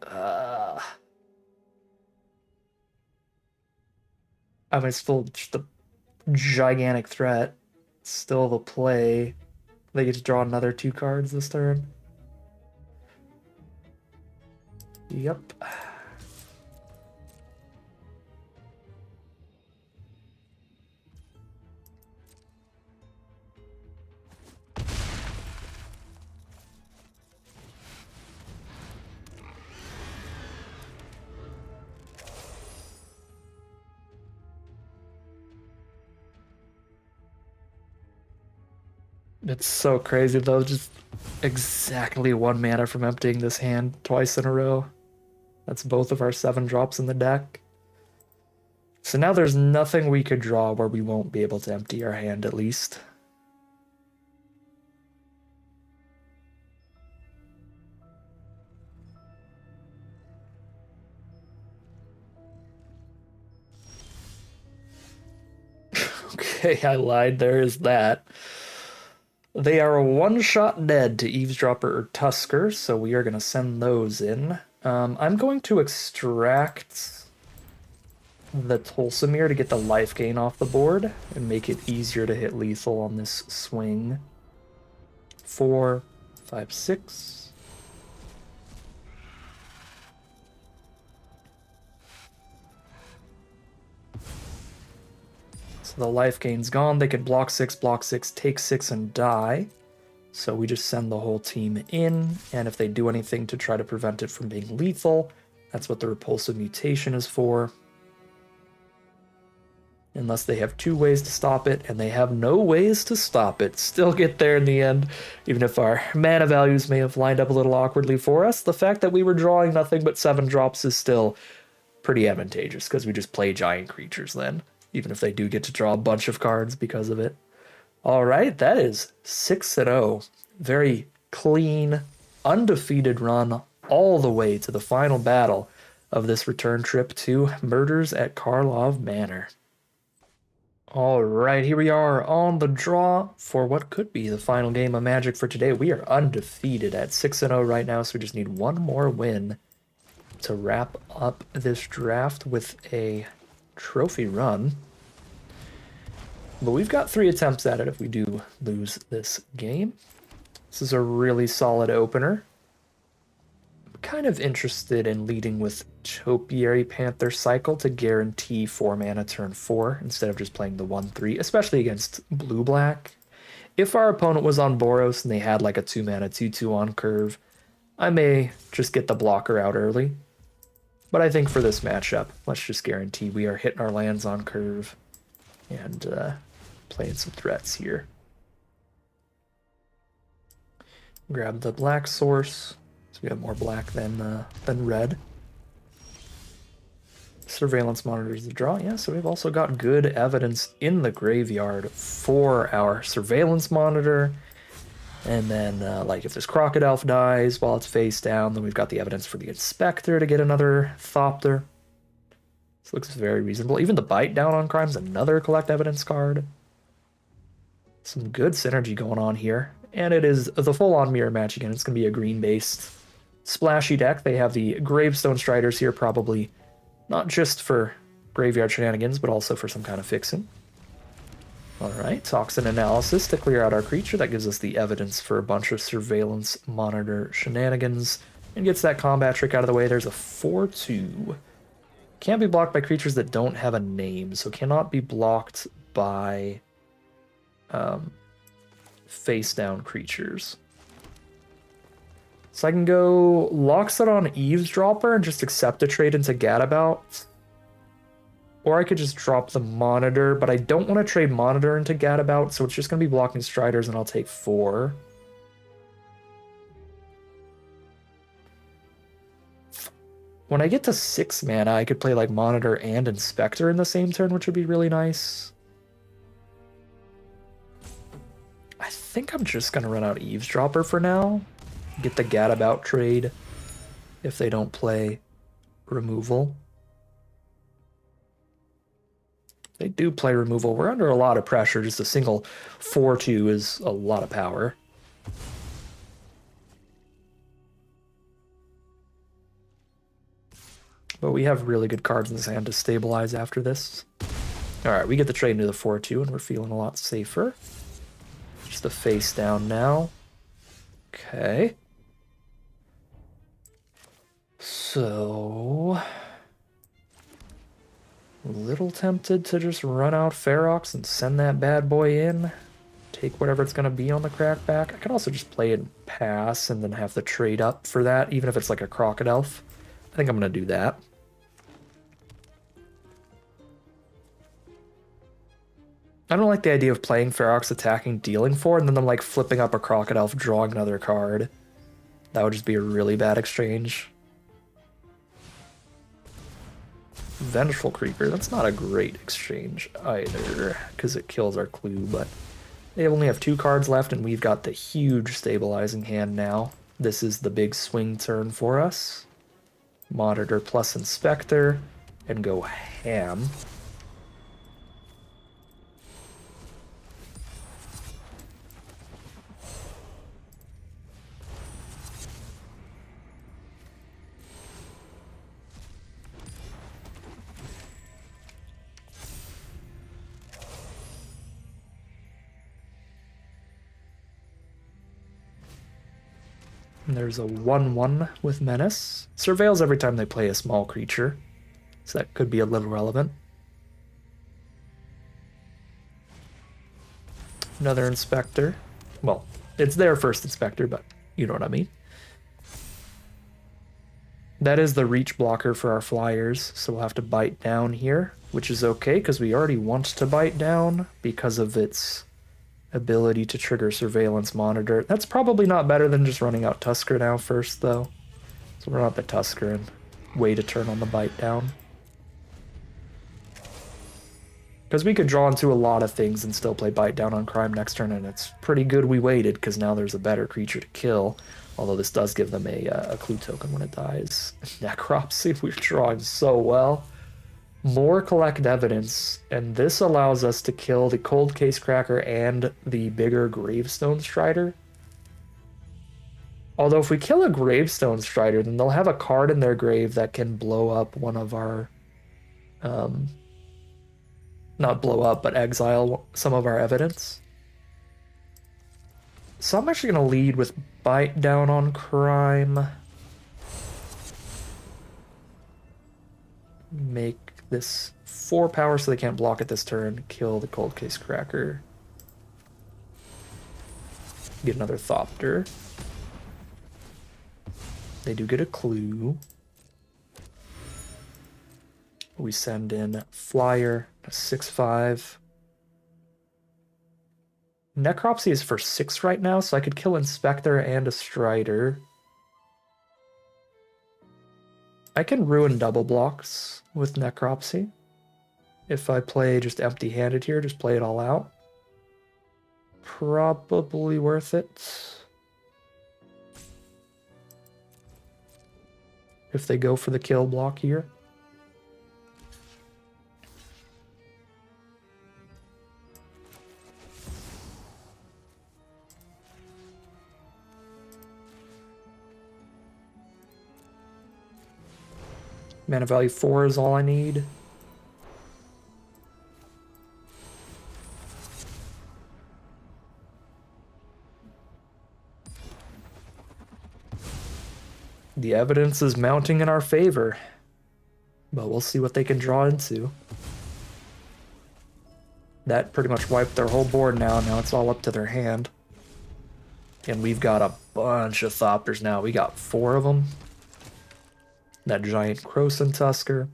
I mean, it's still just a gigantic threat. Still the play. They get to draw another 2 cards this turn. Yep. It's so crazy though, just exactly 1 mana from emptying this hand twice in a row. That's both of our 7 drops in the deck. So now there's nothing we could draw where we won't be able to empty our hand at least. Okay, I lied. There is that. They are a 1-shot dead to Eavesdropper or Tusker, so we are going to send those in. I'm going to extract the Tulsimir to get the life gain off the board and make it easier to hit lethal on this swing. 4, 5, 6. So the life gain's gone. They could block 6, take 6, and die. So we just send the whole team in, and if they do anything to try to prevent it from being lethal, that's what the repulsive mutation is for. Unless they have 2 ways to stop it, and they have no ways to stop it. Still get there in the end, even if our mana values may have lined up a little awkwardly for us. The fact that we were drawing nothing but 7 drops is still pretty advantageous, because we just play giant creatures then, even if they do get to draw a bunch of cards because of it. All right, that is 6-0. Very clean, undefeated run all the way to the final battle of this return trip to Murders at Karlov Manor. All right, here we are on the draw for what could be the final game of Magic for today. We are undefeated at 6-0 right now, so we just need 1 more win to wrap up this draft with a trophy run. But we've got 3 attempts at it if we do lose this game. This is a really solid opener. I'm kind of interested in leading with Topiary Panther Cycle to guarantee 4 mana turn 4 instead of just playing the 1-3, especially against blue-black. If our opponent was on Boros and they had like a 2 mana 2-2 on curve, I may just get the blocker out early. But I think for this matchup, let's just guarantee we are hitting our lands on curve and playing some threats here. Grab the black source, so we have more black than red. Surveillance monitors the draw, yeah, so we've also got good evidence in the graveyard for our surveillance monitor. And then, like, if this Crocodile dies while it's face down, then we've got the evidence for the Inspector to get another Thopter. This looks very reasonable. Even the Bite Down on Crime's another collect evidence card. Some good synergy going on here. And it is the full-on mirror match again. It's going to be a green-based splashy deck. They have the Gravestone Striders here, probably not just for graveyard shenanigans, but also for some kind of fixing. Alright, Toxin Analysis to clear out our creature. That gives us the evidence for a bunch of Surveillance Monitor shenanigans. And gets that combat trick out of the way. There's a 4-2. Can't be blocked by creatures that don't have a name, so cannot be blocked buy face down creatures. So I can go Lockset on Eavesdropper and just accept a trade into Gadabout. Or I could just drop the Monitor, but I don't want to trade Monitor into Gadabout, so it's just going to be blocking Striders and I'll take 4. When I get to 6 mana, I could play like Monitor and Inspector in the same turn, which would be really nice. I think I'm just going to run out Eavesdropper for now. Get the Gadabout trade if they don't play removal. They do play removal. We're under a lot of pressure. Just a single 4-2 is a lot of power. But we have really good cards in this hand to stabilize after this. Alright, we get the trade into the 4-2 and we're feeling a lot safer. Just a face down now. Okay. So... a little tempted to just run out Ferox and send that bad boy in. Take whatever it's going to be on the crackback. I can also just play it and pass and then have the trade up for that, even if it's like a Crocodile. I think I'm going to do that. I don't like the idea of playing Ferox attacking, dealing 4, and then I'm like flipping up a Crocodile, drawing another card. That would just be a really bad exchange. Vengeful Creeper, that's not a great exchange either, because it kills our clue, but they only have 2 cards left, and we've got the huge stabilizing hand now. This is the big swing turn for us. Monitor plus Inspector, and go ham. And there's a 1-1 with Menace. Surveils every time they play a small creature, so that could be a little relevant. Another Inspector. Well, it's their first Inspector, but you know what I mean. That is the reach blocker for our flyers, so we'll have to bite down here, which is okay, because we already want to bite down because of its ability to trigger Surveillance Monitor. That's probably not better than just running out Tusker now first, though. So we're not the Tusker and wait a turn on the bite down. Because we could draw into a lot of things and still play bite down on Crime next turn, and it's pretty good we waited, because now there's a better creature to kill. Although this does give them a clue token when it dies. Necropsy, we're drawing so well. More collect evidence, and this allows us to kill the Cold Case Cracker and the bigger Gravestone Strider. Although if we kill a Gravestone Strider, then they'll have a card in their grave that can blow up one of our... not blow up, but exile some of our evidence. So I'm actually going to lead with Bite Down on Crime. Make this 4 power so they can't block it this turn. Kill the Cold Case Cracker. Get another Thopter. They do get a clue. We send in Flyer, a 6/5. Necropsy is for 6 right now, so I could kill Inspector and a Strider. I can ruin double blocks with Necropsy. If I play just empty-handed here, just play it all out. Probably worth it. If they go for the kill block here. Mana value 4 is all I need. The evidence is mounting in our favor, but we'll see what they can draw into. That pretty much wiped their whole board now. Now it's all up to their hand. And we've got a bunch of Thopters now. We got 4 of them. That giant Croson Tusker.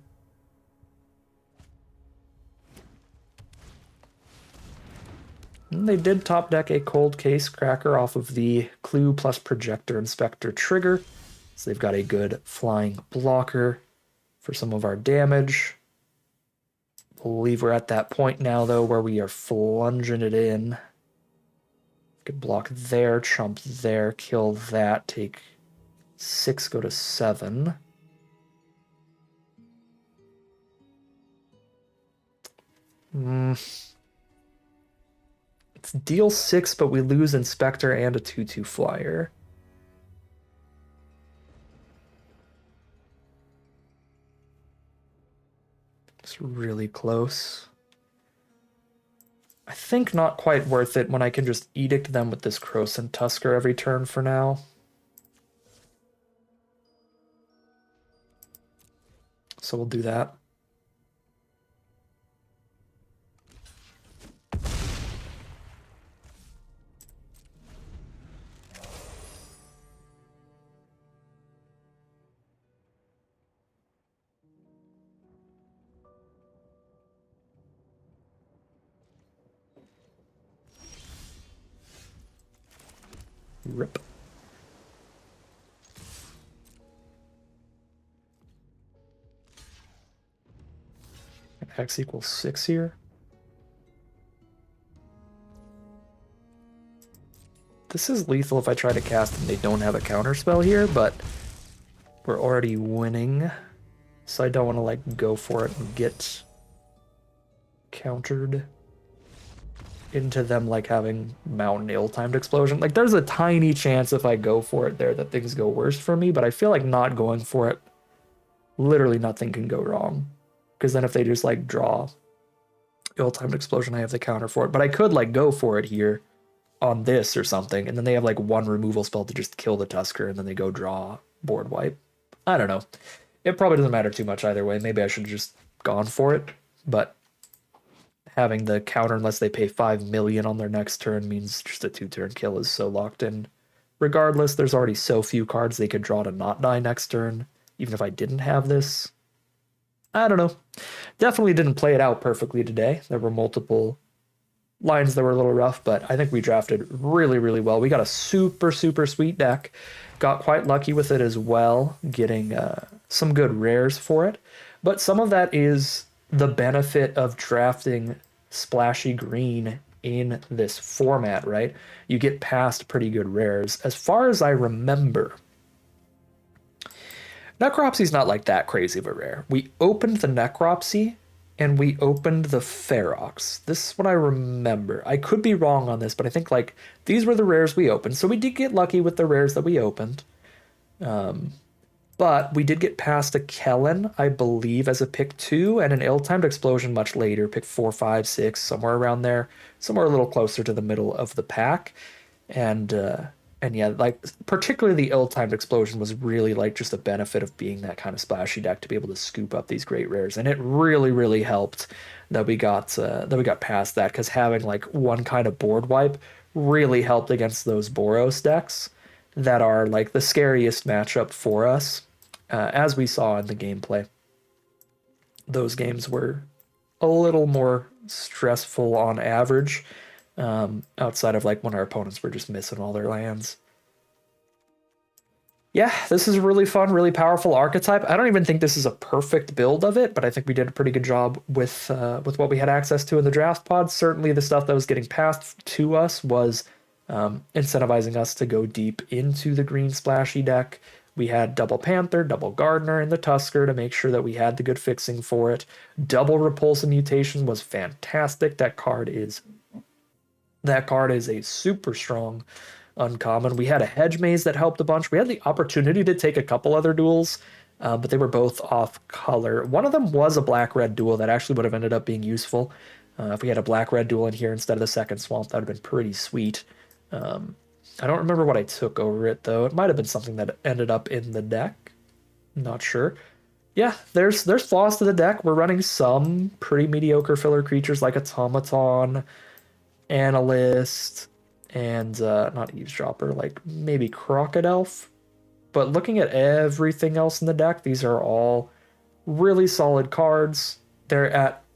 And they did top deck a Cold Case Cracker off of the Clue plus Projector Inspector trigger. So they've got a good flying blocker for some of our damage. I believe we're at that point now, though, where we are flunging it in. Could block there, chump there, kill that, take 6, go to 7. It's deal 6, but we lose Inspector and a 2/2 flyer. It's really close. I think not quite worth it when I can just edict them with this Croson Tusker every turn for now. So we'll do that. Rip. X equals 6 here. This is lethal if I try to cast and they don't have a counterspell here, but we're already winning. So I don't want to like go for it and get countered into them like having Mountain ill-timed explosion. Like there's a tiny chance if I go for it there that things go worse for me, but I feel like not going for it, literally nothing can go wrong. Because then if they just like draw ill-timed explosion, I have the counter for it. But I could like go for it here on this or something, and then they have like 1 removal spell to just kill the Tusker, and then they go draw board wipe. I don't know. It probably doesn't matter too much either way. Maybe I should have just gone for it, but having the counter unless they pay 5 million on their next turn means just a 2-turn kill is so locked in. Regardless, there's already so few cards they could draw to not die next turn, even if I didn't have this. I don't know. Definitely didn't play it out perfectly today. There were multiple lines that were a little rough, but I think we drafted really, really well. We got a super, super sweet deck. Got quite lucky with it as well, getting some good rares for it. But some of that is the benefit of drafting splashy green in this format, right? You get past pretty good rares. As far as I remember, Necropsy's not like that crazy of a rare. We opened the Necropsy and we opened the Ferox. This is what I remember. I could be wrong on this, but I think like these were the rares we opened. So we did get lucky with the rares that we opened. But we did get past a Kellen, I believe, as a pick 2, and an ill-timed explosion much later, pick 4, 5, 6, somewhere around there, somewhere a little closer to the middle of the pack. And yeah, like particularly the ill-timed explosion was really like just a benefit of being that kind of splashy deck to be able to scoop up these great rares, and it really, really helped that we got past that, because having like one kind of board wipe really helped against those Boros decks that are like the scariest matchup for us. As we saw in the gameplay, those games were a little more stressful on average, outside of like when our opponents were just missing all their lands. Yeah, this is a really fun, really powerful archetype. I don't even think this is a perfect build of it, but I think we did a pretty good job with what we had access to in the draft pod. Certainly the stuff that was getting passed to us was incentivizing us to go deep into the green splashy deck. We had double Panther, double Gardener, and the Tusker to make sure that we had the good fixing for it. Double Repulsive Mutation was fantastic. That card is a super strong uncommon. We had a Hedge Maze that helped a bunch. We had the opportunity to take a couple other duels, but they were both off color. One of them was a black-red duel that actually would have ended up being useful. If we had a black-red duel in here instead of the second Swamp, that would have been pretty sweet. I don't remember what I took over it, though. It might have been something that ended up in the deck. I'm not sure. Yeah, there's flaws to the deck. We're running some pretty mediocre filler creatures like Automaton, Analyst, and not Eavesdropper, like maybe Crocodile. But looking at everything else in the deck, these are all really solid cards. They're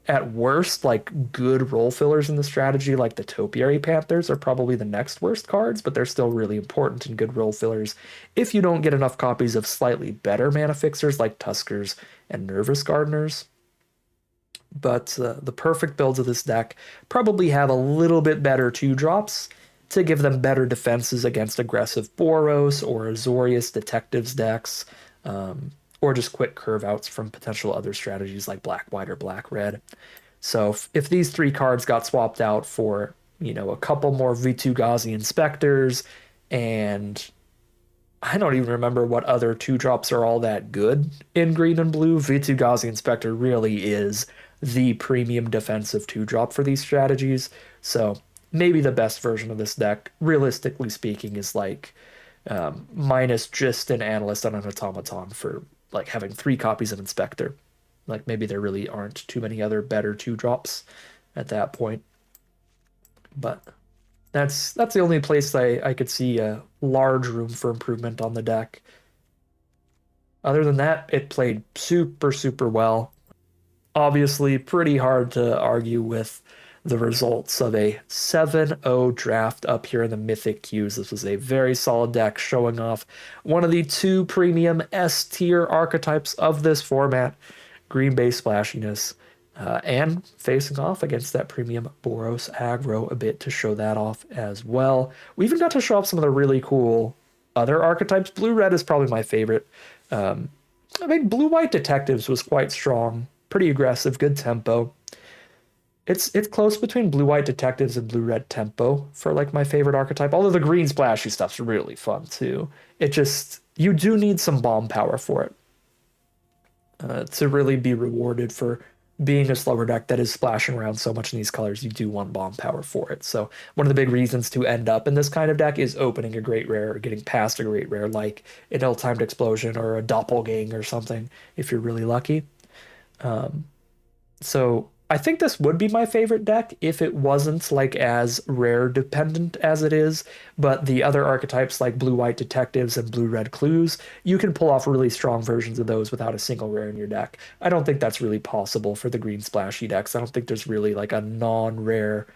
at worst like good role fillers in the strategy, like the Topiary Panthers are probably the next worst cards, but they're still really important and good role fillers if you don't get enough copies of slightly better mana fixers like Tuskers and Nervous Gardeners. But the perfect builds of this deck probably have a little bit better two drops to give them better defenses against aggressive Boros or Azorius Detectives decks, or just quick curve outs from potential other strategies like black white or black red. So if these three cards got swapped out for, a couple more Vitu-Ghazi Inspectors, and I don't even remember what other two drops are all that good in green and blue. Vitu-Ghazi Inspector really is the premium defensive two drop for these strategies. So maybe the best version of this deck, realistically speaking, is like minus just an Analyst and an Automaton for like having three copies of Inspector. Like maybe there really aren't too many other better two drops at that point. But that's the only place I could see a large room for improvement on the deck. Other than that, it played super, super well. Obviously, pretty hard to argue with the results of a 7-0 draft up here in the Mythic Queues. This was a very solid deck showing off one of the two premium S tier archetypes of this format, green base splashiness, and facing off against that premium Boros aggro a bit to show that off as well. We even got to show off some of the really cool other archetypes. Blue red is probably my favorite. I mean, blue white detectives was quite strong, pretty aggressive, good tempo. It's close between blue white detectives and blue red tempo for like my favorite archetype. Although the green splashy stuff's really fun too. It just you do need some bomb power for it to really be rewarded for being a slower deck that is splashing around so much in these colors. You do want bomb power for it. So one of the big reasons to end up in this kind of deck is opening a great rare or getting past a great rare like an ill-timed explosion or a doppelganger or something if you're really lucky. So I think this would be my favorite deck if it wasn't like as rare dependent as it is. But the other archetypes like blue white detectives and blue red clues, you can pull off really strong versions of those without a single rare in your deck. I don't think that's really possible for the green splashy decks. I don't think there's really like a non-rare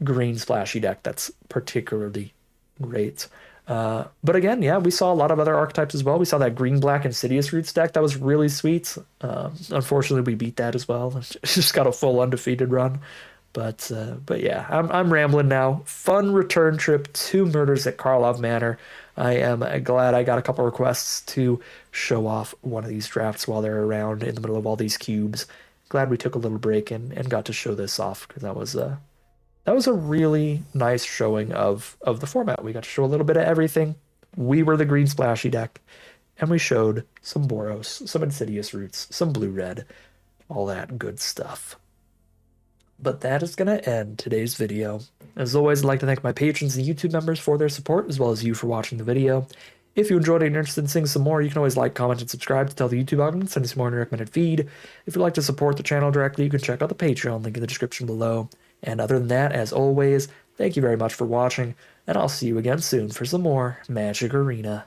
green splashy deck that's particularly great. But again, yeah, we saw a lot of other archetypes as well. We saw that green black Insidious Roots deck that was really sweet. Unfortunately, we beat that as well. It's just got a full undefeated run. But yeah, I'm rambling now. Fun return trip to Murders at Karlov Manor. I am glad I got a couple requests to show off one of these drafts while they're around in the middle of all these cubes. Glad we took a little break and got to show this off because that was a really nice showing of the format. We got to show a little bit of everything. We were the green splashy deck, and we showed some Boros, some Insidious Roots, some blue red, all that good stuff. But that is going to end today's video. As always, I'd like to thank my patrons and YouTube members for their support, as well as you for watching the video. If you enjoyed it and you're interested in seeing some more, you can always like, comment, and subscribe to tell the YouTube algorithm to send you some more in your recommended feed. If you'd like to support the channel directly, you can check out the Patreon link in the description below. And other than that, as always, thank you very much for watching, and I'll see you again soon for some more Magic Arena.